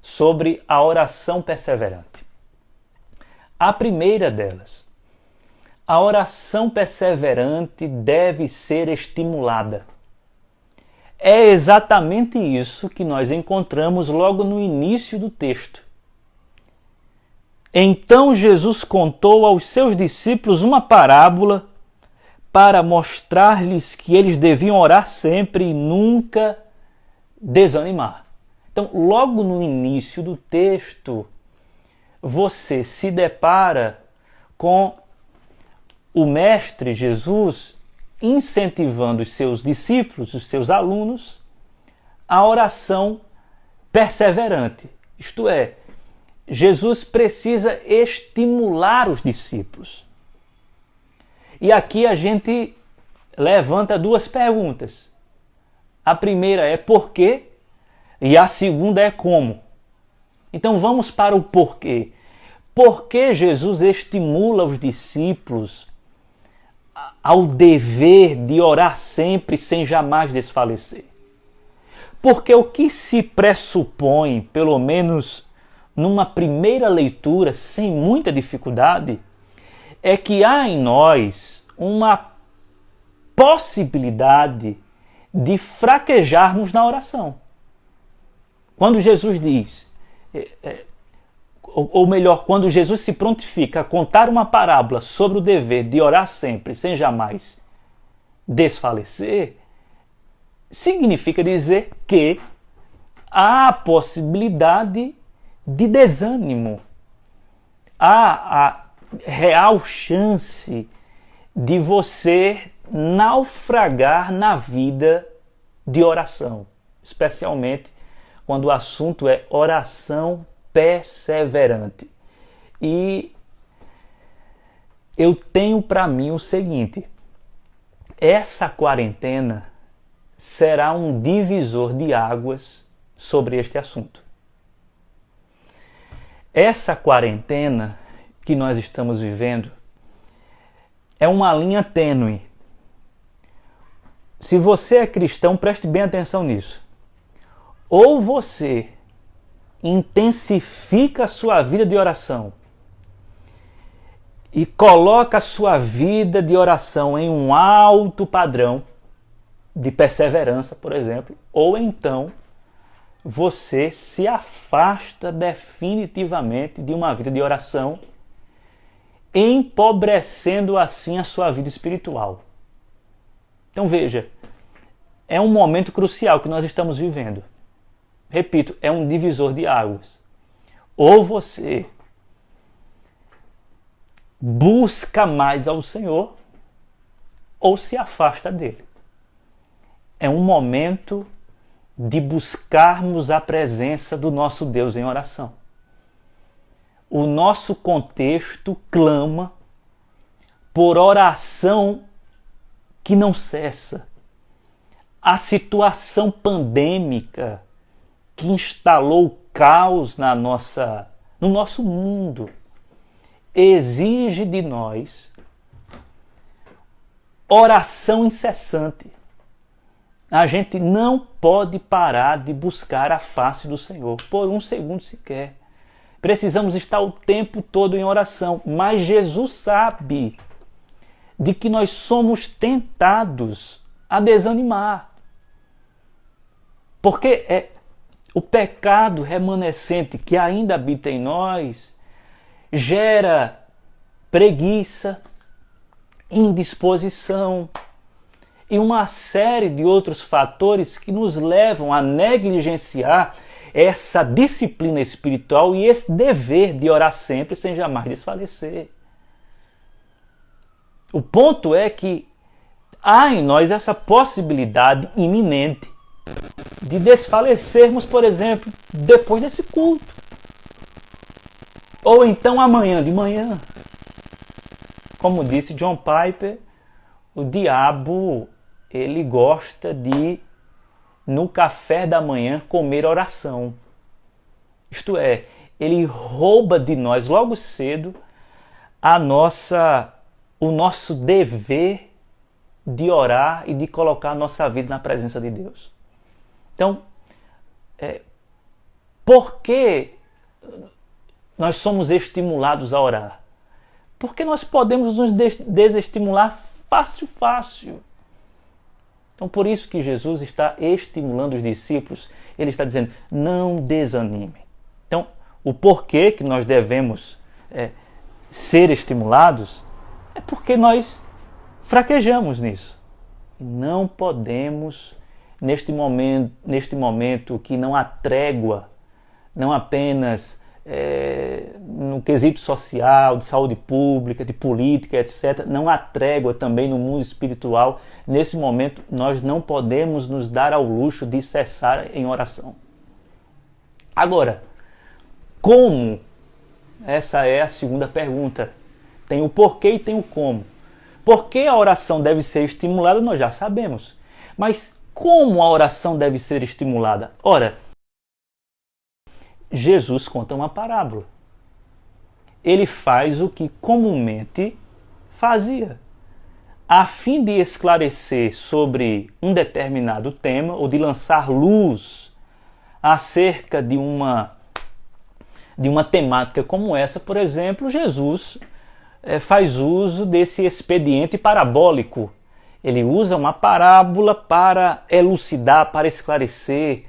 sobre a oração perseverante. A primeira delas, a oração perseverante deve ser estimulada. É exatamente isso que nós encontramos logo no início do texto. Então Jesus contou aos seus discípulos uma parábola para mostrar-lhes que eles deviam orar sempre e nunca desanimar. Então, logo no início do texto, você se depara com o Mestre Jesus incentivando os seus discípulos, os seus alunos, a oração perseverante. Isto é, Jesus precisa estimular os discípulos. E aqui a gente levanta duas perguntas. A primeira é por quê? E a segunda é como. Então vamos para o porquê. Por que Jesus estimula os discípulos ao dever de orar sempre sem jamais desfalecer? Porque o que se pressupõe, pelo menos numa primeira leitura, sem muita dificuldade, é que há em nós uma possibilidade de fraquejarmos na oração. Quando Jesus diz, ou melhor, quando Jesus se prontifica a contar uma parábola sobre o dever de orar sempre, sem jamais desfalecer, significa dizer que há a possibilidade de desânimo, há a real chance de você naufragar na vida de oração, especialmente quando o assunto é oração perseverante. E eu tenho para mim o seguinte: essa quarentena será um divisor de águas sobre este assunto. Essa quarentena que nós estamos vivendo é uma linha tênue. Se você é cristão, preste bem atenção nisso. Ou você intensifica a sua vida de oração e coloca a sua vida de oração em um alto padrão de perseverança, por exemplo, ou então você se afasta definitivamente de uma vida de oração, empobrecendo assim a sua vida espiritual. Então veja, é um momento crucial que nós estamos vivendo. Repito, é um divisor de águas. Ou você busca mais ao Senhor, ou se afasta dele. É um momento de buscarmos a presença do nosso Deus em oração. O nosso contexto clama por oração que não cessa. A situação pandêmica que instalou caos no nosso mundo exige de nós oração incessante. A gente não pode parar de buscar a face do Senhor por um segundo sequer. Precisamos estar o tempo todo em oração, mas Jesus sabe de que nós somos tentados a desanimar. Porque o pecado remanescente que ainda habita em nós gera preguiça, indisposição e uma série de outros fatores que nos levam a negligenciar essa disciplina espiritual e esse dever de orar sempre sem jamais desfalecer. O ponto é que há em nós essa possibilidade iminente de desfalecermos, por exemplo, depois desse culto. Ou então amanhã de manhã. Como disse John Piper, o diabo, ele gosta de, no café da manhã, comer oração. Isto é, ele rouba de nós logo cedo o nosso dever de orar e de colocar a nossa vida na presença de Deus. Então, por que nós somos estimulados a orar? Porque nós podemos nos desestimular fácil. Então, por isso que Jesus está estimulando os discípulos. Ele está dizendo, não desanime. Então, o porquê que nós devemos ser estimulados é porque nós fraquejamos nisso. E não podemos, neste momento que não há trégua, não apenas no quesito social, de saúde pública, de política, etc. Não há trégua também no mundo espiritual. Nesse momento, nós não podemos nos dar ao luxo de cessar em oração. Agora, como? Essa é a segunda pergunta. Tem o porquê e tem o como. Por que a oração deve ser estimulada, nós já sabemos. Mas como a oração deve ser estimulada? Ora, Jesus conta uma parábola. Ele faz o que comumente fazia. A fim de esclarecer sobre um determinado tema ou de lançar luz acerca de uma temática como essa, por exemplo, Jesus faz uso desse expediente parabólico. Ele usa uma parábola para elucidar, para esclarecer,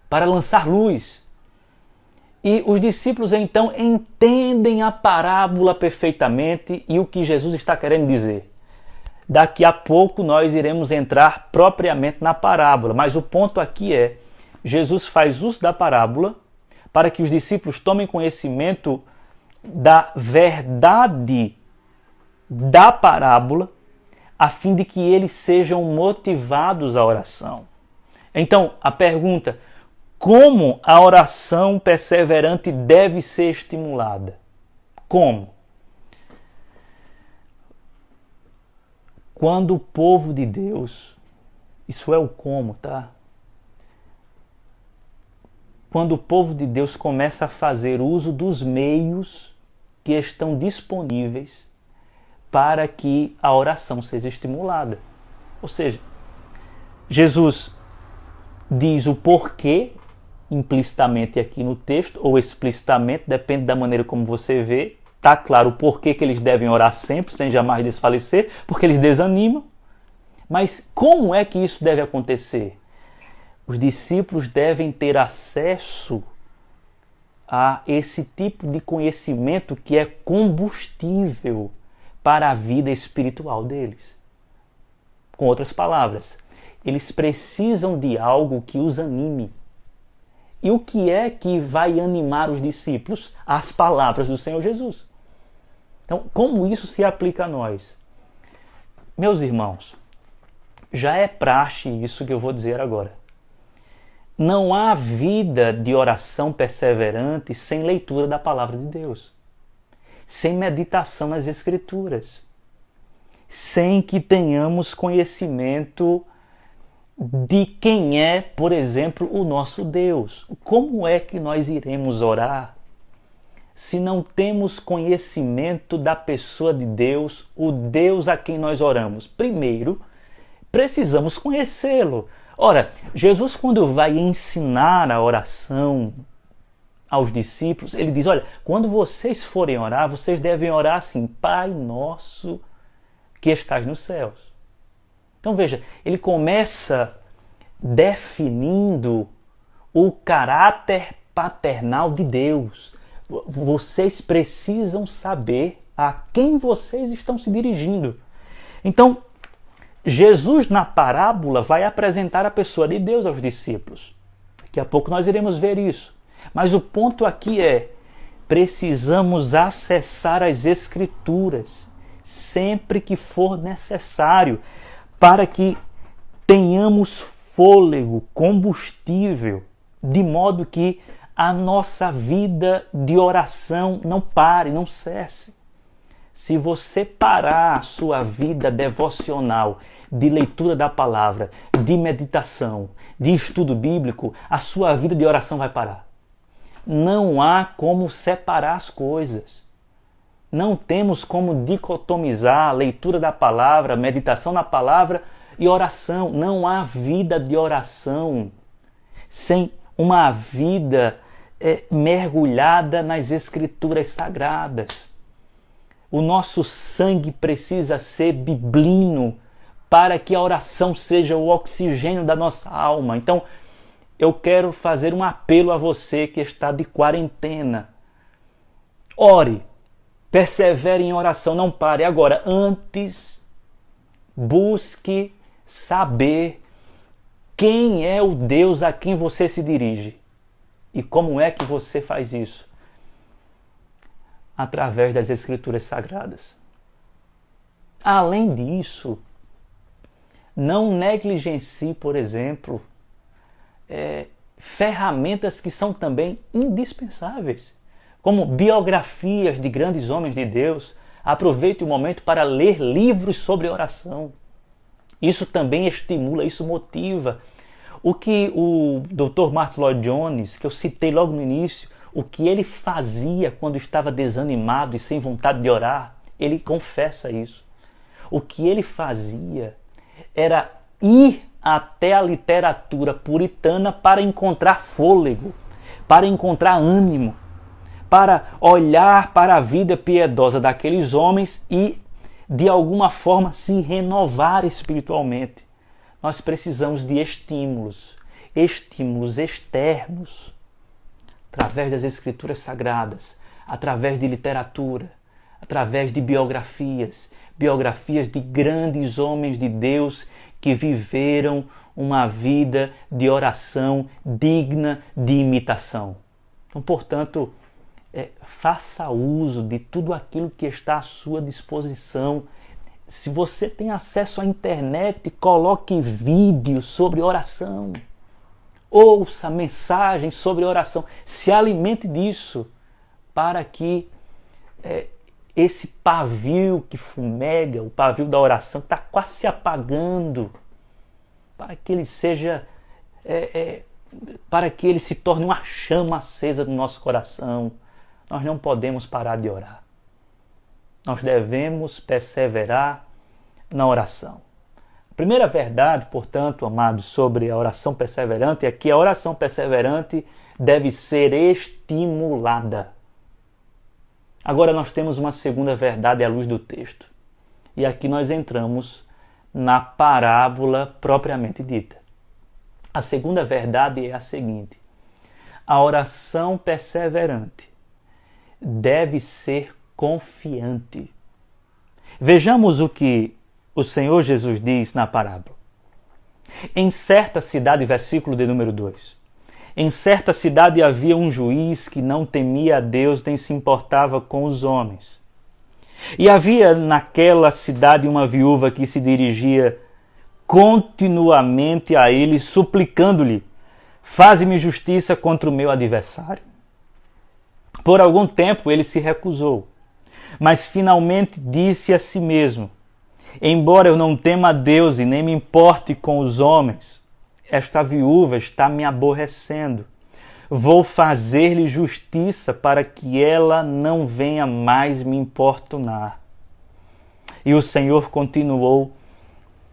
para lançar luz. E os discípulos então entendem a parábola perfeitamente e o que Jesus está querendo dizer. Daqui a pouco nós iremos entrar propriamente na parábola, mas o ponto aqui é, Jesus faz uso da parábola para que os discípulos tomem conhecimento da verdade da parábola, a fim de que eles sejam motivados à oração. Então, a pergunta: como a oração perseverante deve ser estimulada? Como? Quando o povo de Deus, isso é o como, tá? Quando o povo de Deus começa a fazer uso dos meios que estão disponíveis para que a oração seja estimulada. Ou seja, Jesus diz o porquê implicitamente aqui no texto, ou explicitamente, depende da maneira como você vê, está claro por que eles devem orar sempre, sem jamais desfalecer, porque eles desanimam. Mas como é que isso deve acontecer? Os discípulos devem ter acesso a esse tipo de conhecimento que é combustível para a vida espiritual deles. Com outras palavras, eles precisam de algo que os anime. E o que é que vai animar os discípulos? As palavras do Senhor Jesus. Então, como isso se aplica a nós? Meus irmãos, já é praxe isso que eu vou dizer agora. Não há vida de oração perseverante sem leitura da palavra de Deus, sem meditação nas Escrituras, sem que tenhamos conhecimento de quem é, por exemplo, o nosso Deus. Como é que nós iremos orar se não temos conhecimento da pessoa de Deus, o Deus a quem nós oramos? Primeiro, precisamos conhecê-lo. Ora, Jesus, quando vai ensinar a oração aos discípulos, ele diz, olha, quando vocês forem orar, vocês devem orar assim, Pai nosso que estás nos céus. Então veja, ele começa definindo o caráter paternal de Deus. Vocês precisam saber a quem vocês estão se dirigindo. Então, Jesus, na parábola, vai apresentar a pessoa de Deus aos discípulos. Daqui a pouco nós iremos ver isso. Mas o ponto aqui é, precisamos acessar as Escrituras sempre que for necessário, para que tenhamos fôlego, combustível, de modo que a nossa vida de oração não pare, não cesse. Se você parar a sua vida devocional, de leitura da palavra, de meditação, de estudo bíblico, a sua vida de oração vai parar. Não há como separar as coisas. Não temos como dicotomizar a leitura da palavra, meditação na palavra e oração. Não há vida de oração sem uma vida mergulhada nas Escrituras Sagradas. O nosso sangue precisa ser biblino para que a oração seja o oxigênio da nossa alma. Então, eu quero fazer um apelo a você que está de quarentena. Ore, persevere em oração, não pare. Agora, antes, busque saber quem é o Deus a quem você se dirige. E como é que você faz isso? Através das Escrituras Sagradas. Além disso, não negligencie, por exemplo, ferramentas que são também indispensáveis, como biografias de grandes homens de Deus. Aproveite o momento para ler livros sobre oração. Isso também estimula, isso motiva. O que o Dr. Martyn Lloyd-Jones, que eu citei logo no início, o que ele fazia quando estava desanimado e sem vontade de orar, ele confessa isso. O que ele fazia era ir até a literatura puritana para encontrar fôlego, para encontrar ânimo, para olhar para a vida piedosa daqueles homens e, de alguma forma, se renovar espiritualmente. Nós precisamos de estímulos externos, através das Escrituras Sagradas, através de literatura, através de biografias de grandes homens de Deus que viveram uma vida de oração digna de imitação. Então, portanto, faça uso de tudo aquilo que está à sua disposição. Se você tem acesso à internet, coloque vídeos sobre oração. Ouça mensagens sobre oração. Se alimente disso para que esse pavio que fumega, o pavio da oração, está quase se apagando, para que ele seja, para que ele se torne uma chama acesa do nosso coração. Nós não podemos parar de orar. Nós devemos perseverar na oração. A primeira verdade, portanto, amados, sobre a oração perseverante é que a oração perseverante deve ser estimulada. Agora nós temos uma segunda verdade à luz do texto. E aqui nós entramos na parábola propriamente dita. A segunda verdade é a seguinte: a oração perseverante deve ser confiante. Vejamos o que o Senhor Jesus diz na parábola. Em certa cidade, versículo de número 2, em certa cidade havia um juiz que não temia a Deus nem se importava com os homens. E havia naquela cidade uma viúva que se dirigia continuamente a ele, suplicando-lhe: faze-me justiça contra o meu adversário. Por algum tempo ele se recusou, mas finalmente disse a si mesmo: embora eu não tema a Deus e nem me importe com os homens, esta viúva está me aborrecendo. Vou fazer-lhe justiça para que ela não venha mais me importunar. E o Senhor continuou: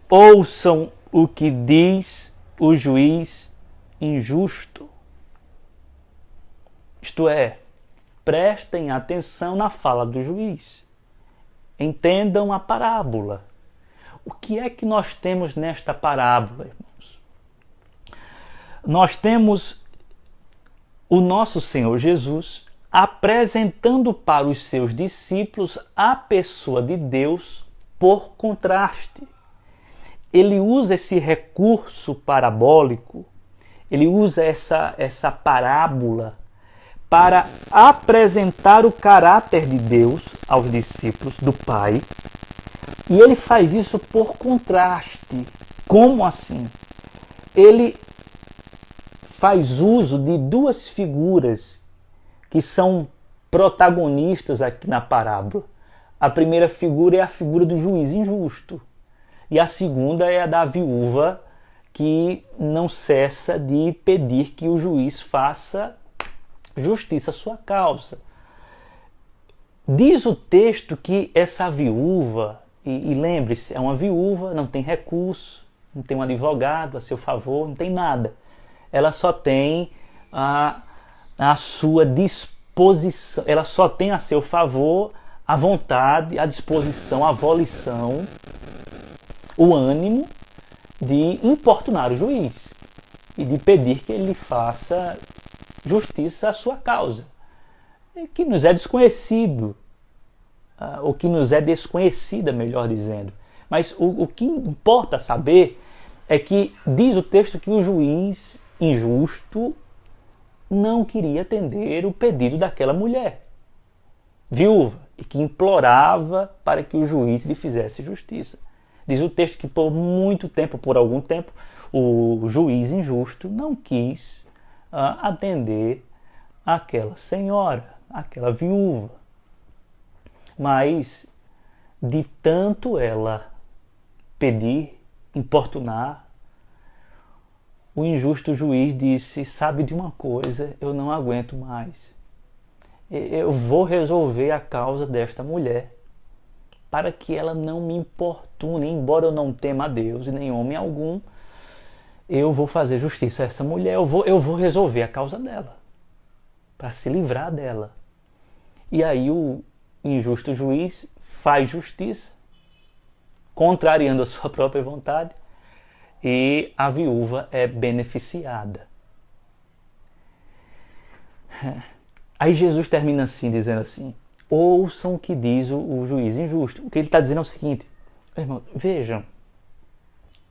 ouçam o que diz o juiz injusto. Isto é, prestem atenção na fala do juiz. Entendam a parábola. O que é que nós temos nesta parábola, irmãos? Nós temos o nosso Senhor Jesus apresentando para os seus discípulos a pessoa de Deus por contraste. Ele usa esse recurso parabólico, ele usa essa parábola para apresentar o caráter de Deus aos discípulos do Pai. E ele faz isso por contraste. Como assim? Ele faz uso de duas figuras que são protagonistas aqui na parábola. A primeira figura é a figura do juiz injusto. E a segunda é a da viúva que não cessa de pedir que o juiz faça justiça à sua causa. Diz o texto que essa viúva, e lembre-se, é uma viúva, não tem recurso, não tem um advogado a seu favor, não tem nada. Ela só tem a sua disposição, ela só tem a seu favor a vontade, a disposição, a volição, o ânimo de importunar o juiz e de pedir que ele faça justiça à sua causa, que nos é desconhecido, ou que nos é desconhecida, melhor dizendo. Mas o que importa saber é que diz o texto que o juiz injusto não queria atender o pedido daquela mulher viúva e que implorava para que o juiz lhe fizesse justiça. Diz o texto que por muito tempo, por algum tempo, o juiz injusto não quis atender aquela senhora, aquela viúva. Mas de tanto ela pedir, importunar, o injusto juiz disse: sabe de uma coisa, eu não aguento mais. Eu vou resolver a causa desta mulher para que ela não me importune, embora eu não tema a Deus e nem homem algum, eu vou fazer justiça a essa mulher, eu vou resolver a causa dela, para se livrar dela. E aí o injusto juiz faz justiça, contrariando a sua própria vontade, e a viúva é beneficiada. Aí Jesus termina assim, dizendo assim: ouçam o que diz o juiz injusto. O que ele está dizendo é o seguinte, irmão, vejam,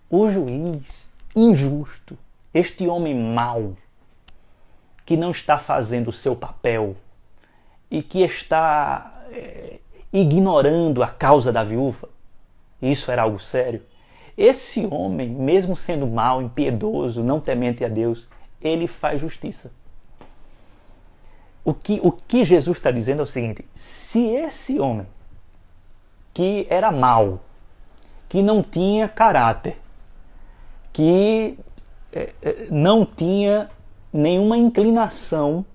o juiz injusto, este homem mau, que não está fazendo o seu papel e que está ignorando a causa da viúva, isso era algo sério. Esse homem, mesmo sendo mau, impiedoso, não temente a Deus, ele faz justiça. O que Jesus está dizendo é o seguinte: se esse homem, que era mau, que não tinha caráter, que não tinha nenhuma inclinação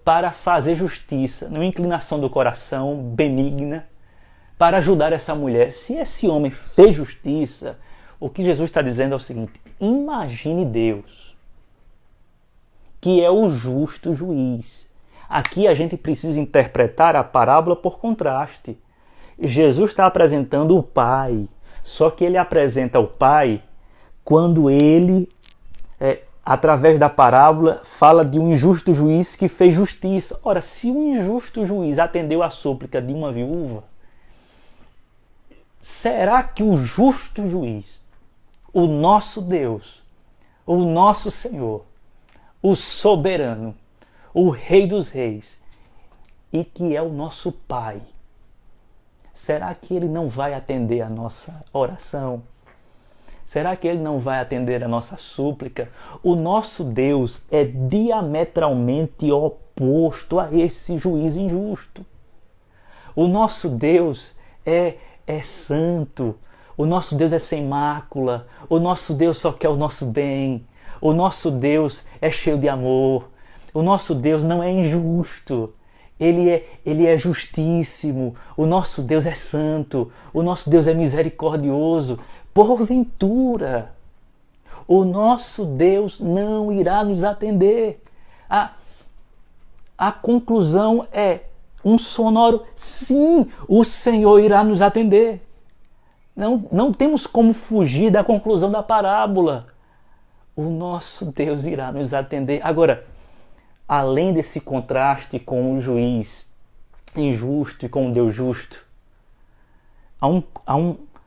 para fazer justiça, nenhuma inclinação do coração benigna para ajudar essa mulher, se esse homem fez justiça, o que Jesus está dizendo é o seguinte: imagine Deus, que é o justo juiz, Aqui a gente precisa interpretar a parábola por contraste. Jesus está apresentando o Pai, só que ele apresenta o Pai quando ele, através da parábola, fala de um injusto juiz que fez justiça. Ora, se um injusto juiz atendeu a súplica de uma viúva, será que o justo juiz, o nosso Deus, o nosso Senhor, o soberano, o Rei dos Reis, e que é o nosso Pai, será que ele não vai atender a nossa oração? Será que ele não vai atender a nossa súplica? O nosso Deus é diametralmente oposto a esse juiz injusto. O nosso Deus é santo. O nosso Deus é sem mácula. O nosso Deus só quer o nosso bem. O nosso Deus é cheio de amor. O nosso Deus não é injusto. Ele é justíssimo. O nosso Deus é santo. O nosso Deus é misericordioso. Porventura, o nosso Deus não irá nos atender. A conclusão é um sonoro sim, o Senhor irá nos atender. Não temos como fugir da conclusão da parábola. O nosso Deus irá nos atender. Agora, além desse contraste com o juiz injusto e com o Deus justo,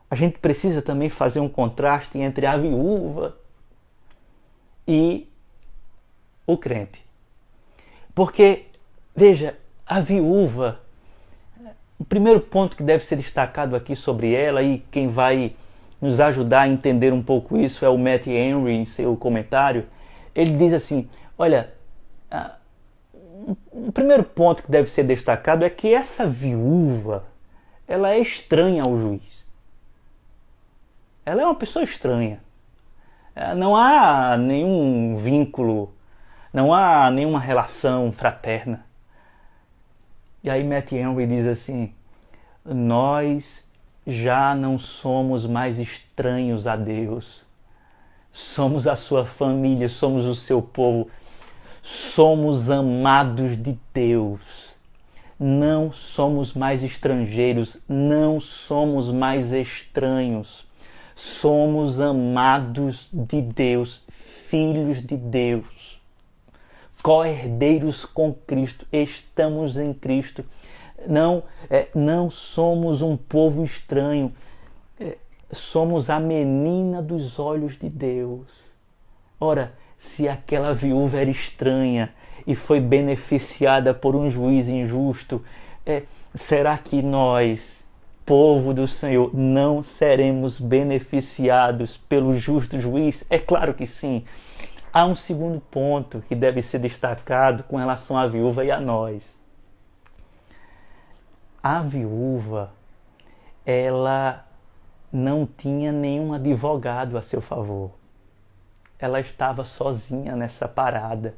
a gente precisa também fazer um contraste entre a viúva e o crente. Porque, veja, a viúva, o primeiro ponto que deve ser destacado aqui sobre ela, e quem vai nos ajudar a entender um pouco isso é o Matt Henry em seu comentário. Ele diz assim, olha, o primeiro ponto que deve ser destacado é que essa viúva, ela é estranha ao juiz. Ela é uma pessoa estranha. Não há nenhum vínculo, não há nenhuma relação fraterna. E aí Matt Henry diz assim, nós já não somos mais estranhos a Deus. Somos a sua família, somos o seu povo. Somos amados de Deus. Não somos mais estrangeiros, não somos mais estranhos. Somos amados de Deus, filhos de Deus, co-herdeiros com Cristo, estamos em Cristo. Não somos um povo estranho, somos a menina dos olhos de Deus. Ora, se aquela viúva era estranha e foi beneficiada por um juiz injusto, será que nós, povo do Senhor, não seremos beneficiados pelo justo juiz? É claro que sim. Há um segundo ponto que deve ser destacado com relação à viúva e a nós. A viúva, ela não tinha nenhum advogado a seu favor. Ela estava sozinha nessa parada.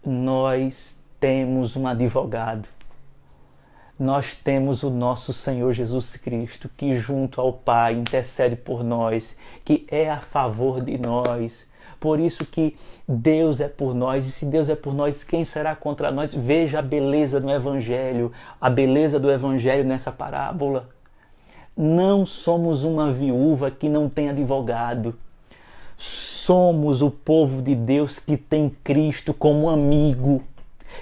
Nós temos um advogado. Nós temos o nosso Senhor Jesus Cristo, que junto ao Pai intercede por nós, que é a favor de nós. Por isso que Deus é por nós, e se Deus é por nós, quem será contra nós? Veja a beleza do Evangelho, a beleza do Evangelho nessa parábola. Não somos uma viúva que não tem advogado. Somos o povo de Deus que tem Cristo como amigo,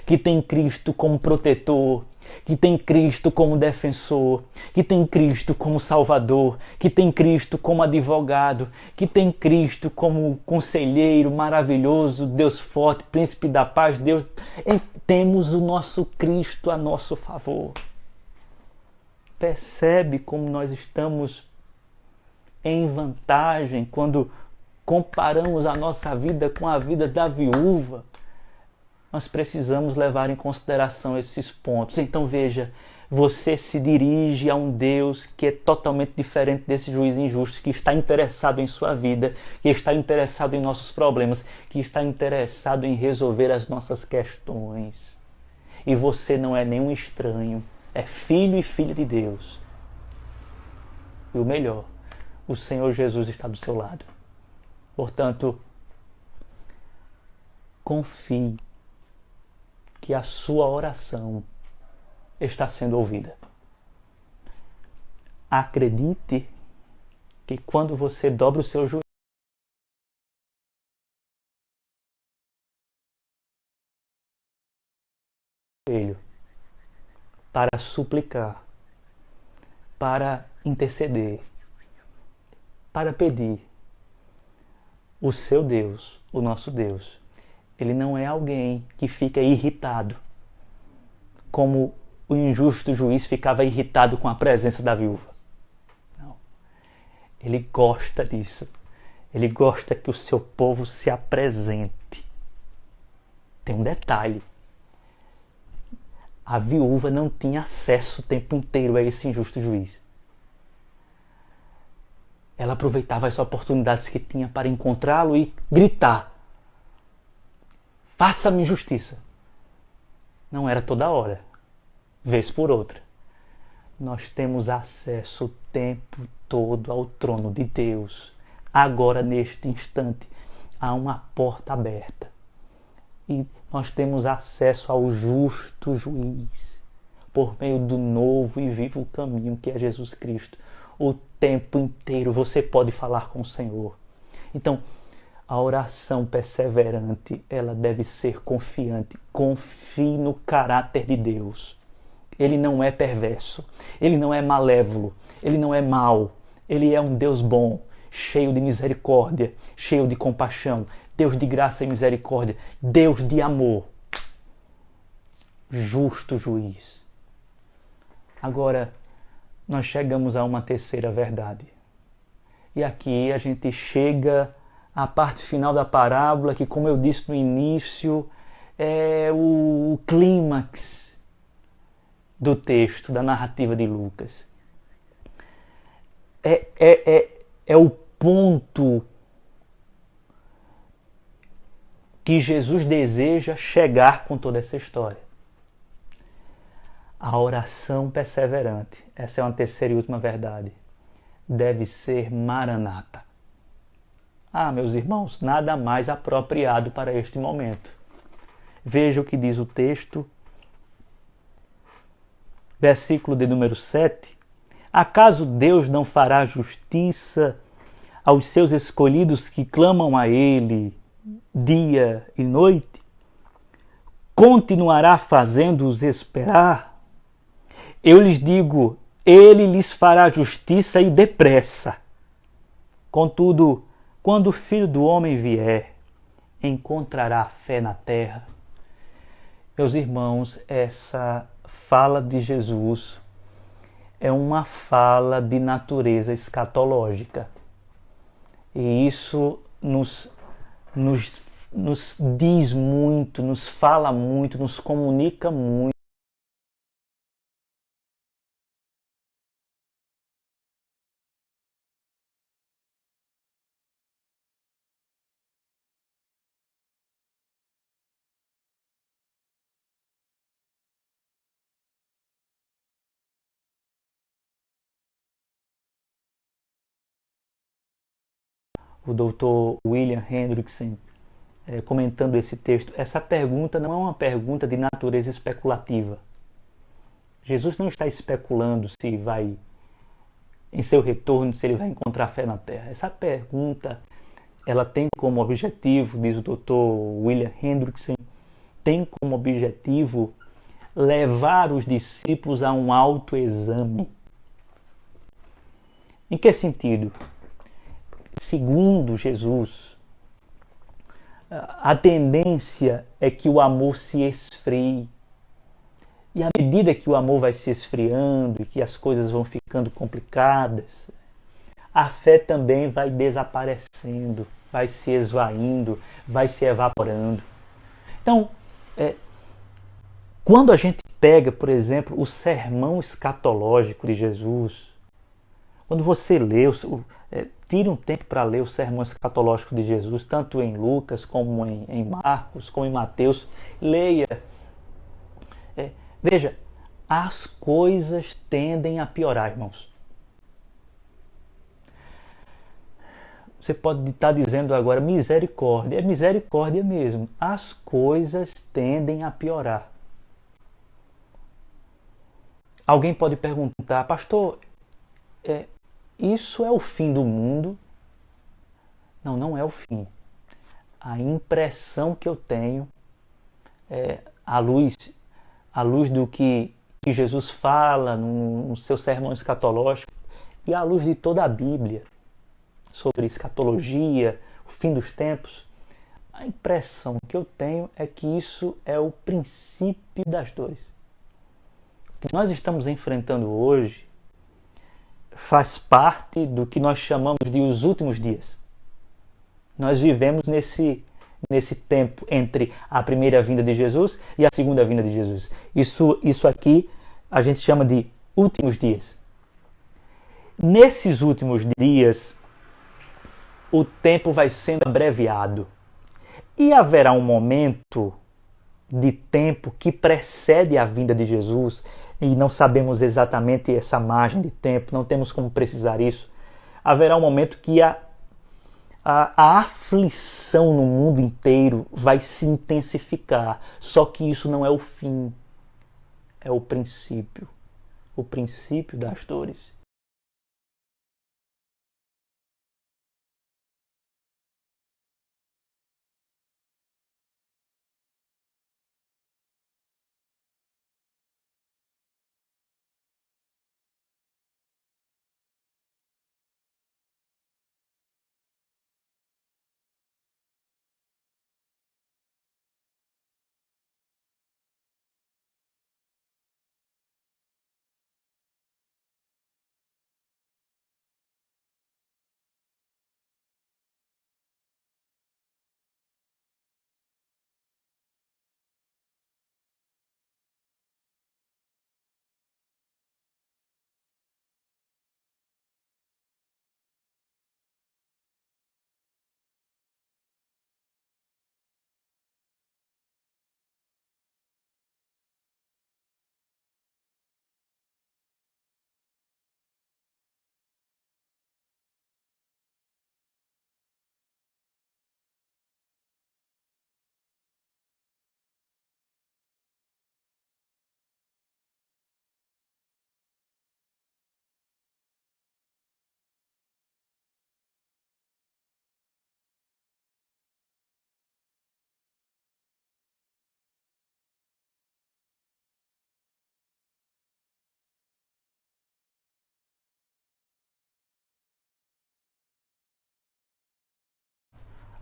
que tem Cristo como protetor, que tem Cristo como defensor, que tem Cristo como salvador, que tem Cristo como advogado, que tem Cristo como conselheiro maravilhoso, Deus forte, príncipe da paz, Deus. Temos o nosso Cristo a nosso favor. Percebe como nós estamos em vantagem quando comparamos a nossa vida com a vida da viúva? Nós precisamos levar em consideração esses pontos. Então veja, você se dirige a um Deus que é totalmente diferente desse juiz injusto, que está interessado em sua vida, que está interessado em nossos problemas, que está interessado em resolver as nossas questões. E você não é nenhum estranho, é filho e filha de Deus. E o melhor, o Senhor Jesus está do seu lado. Portanto, confie que a sua oração está sendo ouvida. Acredite que quando você dobra o seu joelho para suplicar, para interceder, para pedir, o seu Deus, o nosso Deus, ele não é alguém que fica irritado, como o injusto juiz ficava irritado com a presença da viúva. Não. Ele gosta disso. Ele gosta que o seu povo se apresente. Tem um detalhe. A viúva não tinha acesso o tempo inteiro a esse injusto juiz. Ela aproveitava as oportunidades que tinha para encontrá-lo e gritar: faça-me justiça. Não era toda hora, vez por outra. Nós temos acesso o tempo todo ao trono de Deus. Agora, neste instante, há uma porta aberta. E nós temos acesso ao justo juiz, por meio do novo e vivo caminho que é Jesus Cristo. O tempo inteiro você pode falar com o Senhor. Então, a oração perseverante, ela deve ser confiante. Confie no caráter de Deus. Ele não é perverso, ele não é malévolo, ele não é mau. Ele é um Deus bom, cheio de misericórdia, cheio de compaixão, Deus de graça e misericórdia, Deus de amor, justo juiz. Agora, nós chegamos a uma terceira verdade. E aqui a gente chega à parte final da parábola, que, como eu disse no início, é o clímax do texto, da narrativa de Lucas. É o ponto que Jesus deseja chegar com toda essa história. A oração perseverante, essa é uma terceira e última verdade, deve ser maranata. Ah, meus irmãos, nada mais apropriado para este momento. Veja o que diz o texto, versículo de número 7. Acaso Deus não fará justiça aos seus escolhidos que clamam a Ele dia e noite? Continuará fazendo-os esperar? Eu lhes digo, Ele lhes fará justiça e depressa. Contudo, quando o Filho do Homem vier, encontrará fé na terra? Meus irmãos, essa fala de Jesus é uma fala de natureza escatológica. E isso nos diz muito, nos fala muito, nos comunica muito. O doutor William Hendrickson, comentando esse texto, essa pergunta não é uma pergunta de natureza especulativa. Jesus não está especulando se vai, em seu retorno, se ele vai encontrar fé na terra. Essa pergunta, ela tem como objetivo, diz o doutor William Hendrickson, tem como objetivo levar os discípulos a um autoexame. Em que sentido? Segundo Jesus, a tendência é que o amor se esfrie. E à medida que o amor vai se esfriando e que as coisas vão ficando complicadas, a fé também vai desaparecendo, vai se esvaindo, vai se evaporando. Então, quando a gente pega, por exemplo, o sermão escatológico de Jesus, quando você lê, tire um tempo para ler o sermão escatológico de Jesus, tanto em Lucas, como em Marcos, como em Mateus, leia. Veja, as coisas tendem a piorar, irmãos. Você pode estar dizendo agora, misericórdia. É misericórdia mesmo. As coisas tendem a piorar. Alguém pode perguntar, pastor, isso é o fim do mundo? Não, não é o fim. A impressão que eu tenho, à luz do que Jesus fala no seu sermão escatológico e à luz de toda a Bíblia sobre escatologia, o fim dos tempos, a impressão que eu tenho é que isso é o princípio das dores. O que nós estamos enfrentando hoje faz parte do que nós chamamos de os últimos dias. Nós vivemos nesse tempo entre a primeira vinda de Jesus e a segunda vinda de Jesus. Isso aqui a gente chama de últimos dias. Nesses últimos dias, o tempo vai sendo abreviado. E haverá um momento de tempo que precede a vinda de Jesus, e não sabemos exatamente essa margem de tempo, não temos como precisar isso. Haverá um momento que a aflição no mundo inteiro vai se intensificar. Só que isso não é o fim, é o princípio das dores.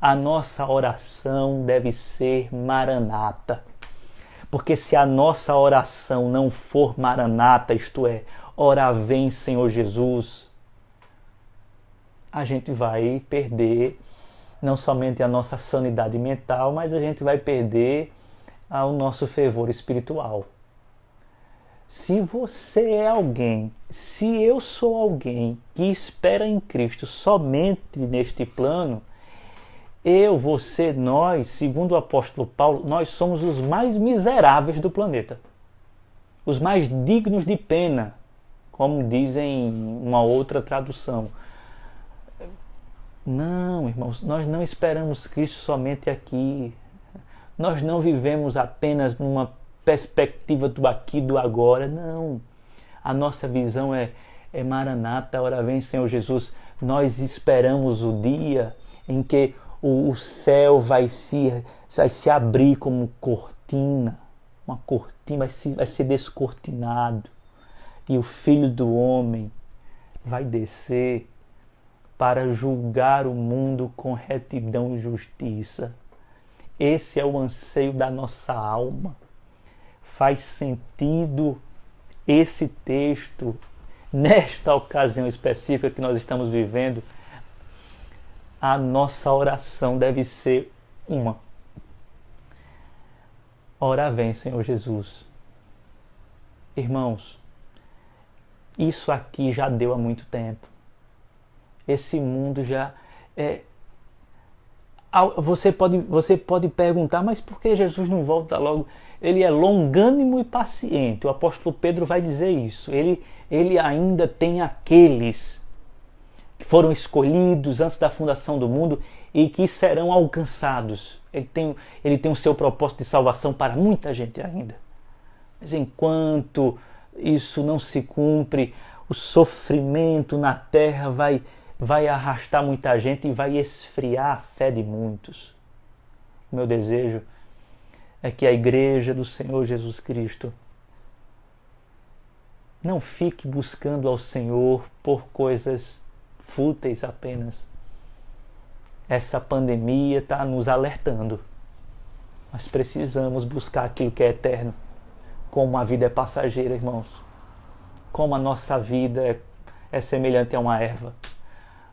A nossa oração deve ser Maranata. Porque se a nossa oração não for Maranata, isto é, ora vem Senhor Jesus, a gente vai perder não somente a nossa sanidade mental, mas a gente vai perder o nosso fervor espiritual. Se você é alguém, se eu sou alguém que espera em Cristo somente neste plano, você, nós, segundo o apóstolo Paulo, nós somos os mais miseráveis do planeta. Os mais dignos de pena, como dizem uma outra tradução. Não, irmãos, nós não esperamos Cristo somente aqui. Nós não vivemos apenas numa perspectiva do aqui e do agora. Não. A nossa visão é Maranata, ora vem Senhor Jesus. Nós esperamos o dia em que o céu vai se abrir como cortina, uma cortina vai ser descortinado, e o Filho do Homem vai descer para julgar o mundo com retidão e justiça. Esse é o anseio da nossa alma. Faz sentido esse texto nesta ocasião específica que nós estamos vivendo? A nossa oração deve ser uma. Ora vem, Senhor Jesus. Irmãos, isso aqui já deu há muito tempo. Esse mundo já é... Você pode perguntar, mas por que Jesus não volta logo? Ele é longânimo e paciente. O apóstolo Pedro vai dizer isso. Ele ainda tem aqueles foram escolhidos antes da fundação do mundo e que serão alcançados. Ele tem o seu propósito de salvação para muita gente ainda. Mas enquanto isso não se cumpre, o sofrimento na terra vai arrastar muita gente e vai esfriar a fé de muitos. O meu desejo é que a igreja do Senhor Jesus Cristo não fique buscando ao Senhor por coisas fúteis apenas. Essa pandemia está nos alertando. Nós precisamos buscar aquilo que é eterno. Como a vida é passageira, irmãos. Como a nossa vida é semelhante a uma erva,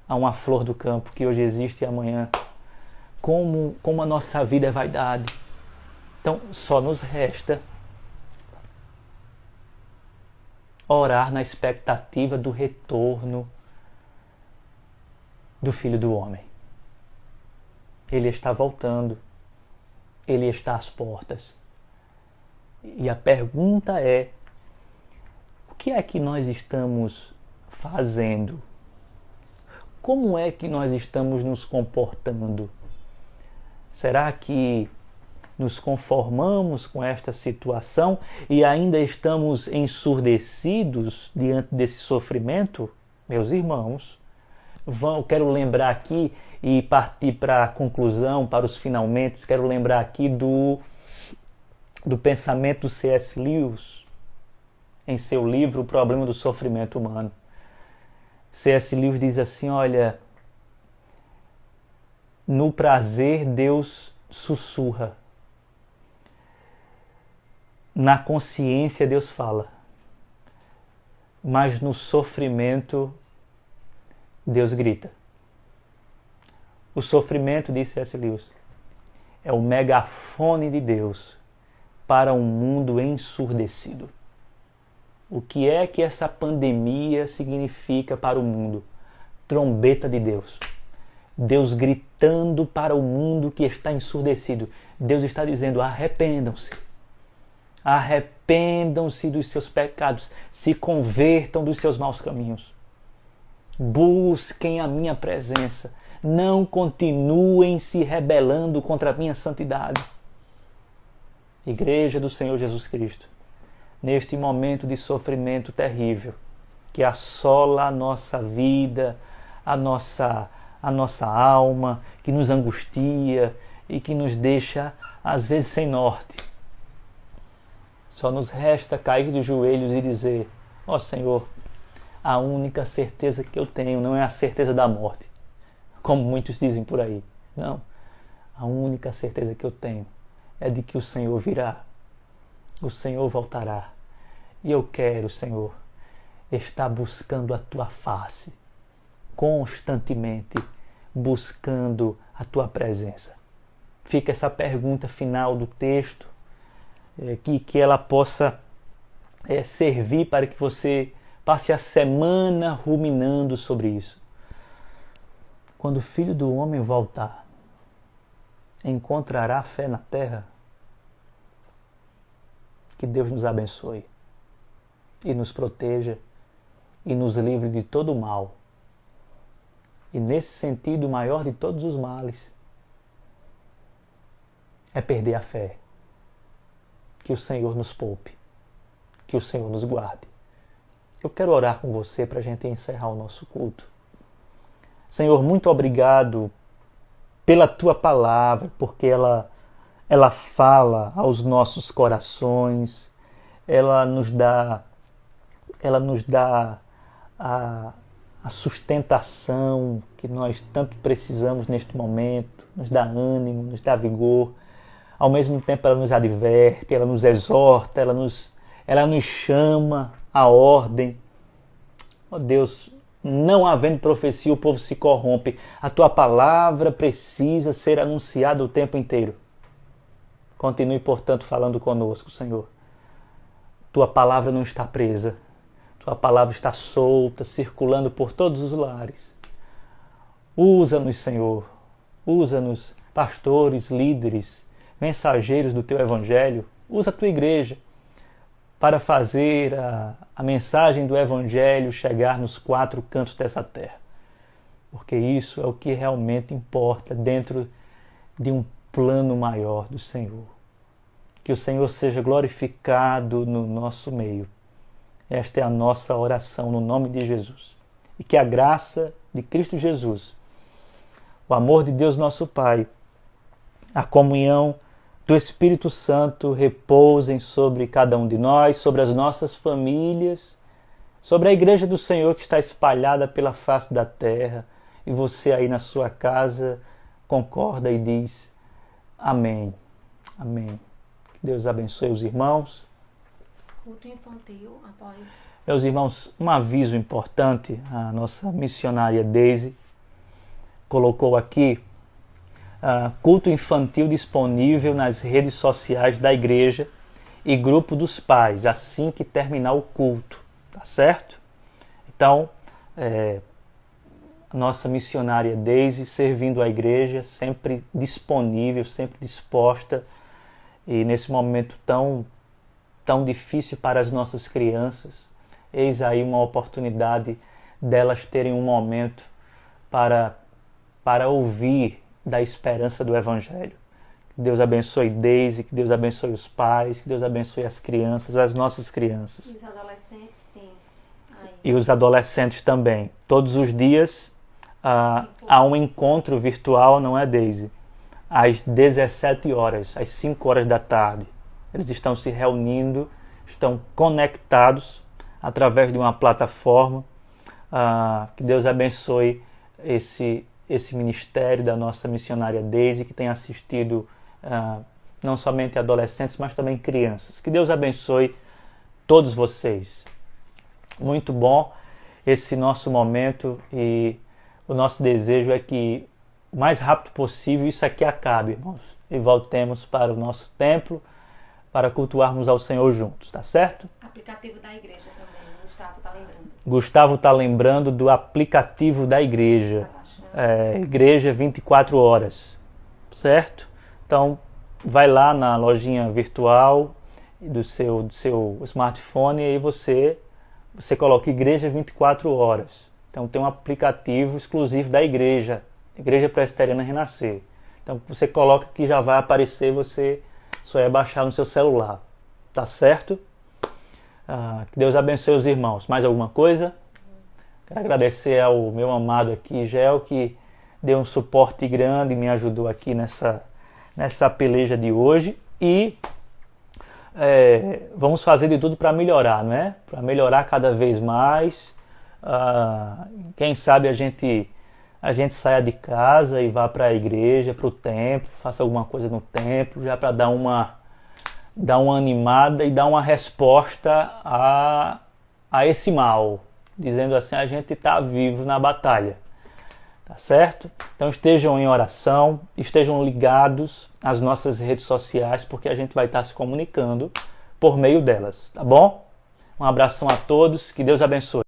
a uma flor do campo que hoje existe e amanhã. Como a nossa vida é vaidade. Então, só nos resta orar na expectativa do retorno do Filho do Homem. Ele está voltando. Ele está às portas. E a pergunta é: o que é que nós estamos fazendo? Como é que nós estamos nos comportando? Será que nos conformamos com esta situação e ainda estamos ensurdecidos diante desse sofrimento? Meus irmãos, eu quero lembrar aqui e partir para a conclusão, para os finalmente, quero lembrar aqui do pensamento do C.S. Lewis, em seu livro O Problema do Sofrimento Humano. C.S. Lewis diz assim, olha, no prazer Deus sussurra, na consciência Deus fala, mas no sofrimento Deus grita. O sofrimento, disse C.S. Lewis, é o megafone de Deus para um mundo ensurdecido. O que é que essa pandemia significa para o mundo? Trombeta de Deus. Deus gritando para o mundo que está ensurdecido. Deus está dizendo, arrependam-se. Arrependam-se dos seus pecados. Se convertam dos seus maus caminhos. Busquem a minha presença. Não continuem se rebelando contra a minha santidade. Igreja do Senhor Jesus Cristo, neste momento de sofrimento terrível, que assola a nossa vida, a nossa alma, que nos angustia e que nos deixa, às vezes, sem norte. Só nos resta cair de joelhos e dizer, ó Senhor, a única certeza que eu tenho não é a certeza da morte, como muitos dizem por aí. Não, a única certeza que eu tenho é de que o Senhor virá, o Senhor voltará. E eu quero, Senhor, estar buscando a Tua face, constantemente buscando a Tua presença. Fica essa pergunta final do texto, que ela possa servir para que você passe a semana ruminando sobre isso. Quando o Filho do Homem voltar, encontrará fé na terra? Que Deus nos abençoe e nos proteja e nos livre de todo o mal. E nesse sentido, o maior de todos os males é perder a fé. Que o Senhor nos poupe, que o Senhor nos guarde. Eu quero orar com você para a gente encerrar o nosso culto. Senhor, muito obrigado pela Tua palavra, porque ela fala aos nossos corações, ela nos dá a sustentação que nós tanto precisamos neste momento, nos dá ânimo, nos dá vigor. Ao mesmo tempo ela nos adverte, ela nos exorta, ela nos chama à ordem. Ó Deus, não havendo profecia, o povo se corrompe. A Tua palavra precisa ser anunciada o tempo inteiro. Continue, portanto, falando conosco, Senhor. Tua palavra não está presa. Tua palavra está solta, circulando por todos os lares. Usa-nos, Senhor. Usa-nos, pastores, líderes, mensageiros do Teu Evangelho. Usa a Tua igreja para fazer a mensagem do Evangelho chegar nos 4 cantos dessa terra. porque isso é o que realmente importa dentro de um plano maior do Senhor. Que o Senhor seja glorificado no nosso meio. Esta é a nossa oração no nome de Jesus. E que a graça de Cristo Jesus, o amor de Deus nosso Pai, a comunhão do Espírito Santo repousem sobre cada um de nós, sobre as nossas famílias, sobre a igreja do Senhor que está espalhada pela face da terra. E você aí na sua casa concorda e diz amém. Amém. Que Deus abençoe os irmãos. Culto infantil após. Meus irmãos, um aviso importante, a nossa missionária Daisy colocou aqui, culto infantil disponível nas redes sociais da igreja e grupo dos pais, assim que terminar o culto, tá certo? Então, a nossa missionária Daisy servindo a igreja, sempre disponível, sempre disposta, e nesse momento tão difícil para as nossas crianças, eis aí uma oportunidade delas terem um momento para ouvir da esperança do Evangelho. Que Deus abençoe Daisy, que Deus abençoe os pais, que Deus abençoe as crianças, as nossas crianças. E os adolescentes têm aí. E os adolescentes também. Todos os dias há um encontro virtual, não é, Daisy? Às 17 horas, às 5 horas da tarde. Eles estão se reunindo, estão conectados através de uma plataforma. Que Deus abençoe esse ministério da nossa missionária Daisy, que tem assistido não somente adolescentes, mas também crianças. Que Deus abençoe todos vocês. Muito bom esse nosso momento, e o nosso desejo é que o mais rápido possível isso aqui acabe, irmãos, e voltemos para o nosso templo, para cultuarmos ao Senhor juntos, tá certo? Aplicativo da igreja também, o Gustavo está lembrando. Gustavo está lembrando do aplicativo da igreja, Igreja 24 horas, certo? Então, vai lá na lojinha virtual do seu smartphone e aí você coloca Igreja 24 horas. Então, tem um aplicativo exclusivo da igreja, Igreja Presbiteriana Renascer. Então, você coloca que já vai aparecer, você só é baixar no seu celular, tá certo? Que Deus abençoe os irmãos. Mais alguma coisa? Quero agradecer ao meu amado aqui, Gel, que deu um suporte grande e me ajudou aqui nessa peleja de hoje. E vamos fazer de tudo para melhorar, não é? Para melhorar cada vez mais. Quem sabe a gente saia de casa e vá para a igreja, para o templo, faça alguma coisa no templo, já para dar uma animada e dar uma resposta a esse mal. Dizendo assim, a gente está vivo na batalha, tá certo? Então estejam em oração, estejam ligados às nossas redes sociais, porque a gente vai estar se comunicando por meio delas, tá bom? Um abração a todos, que Deus abençoe.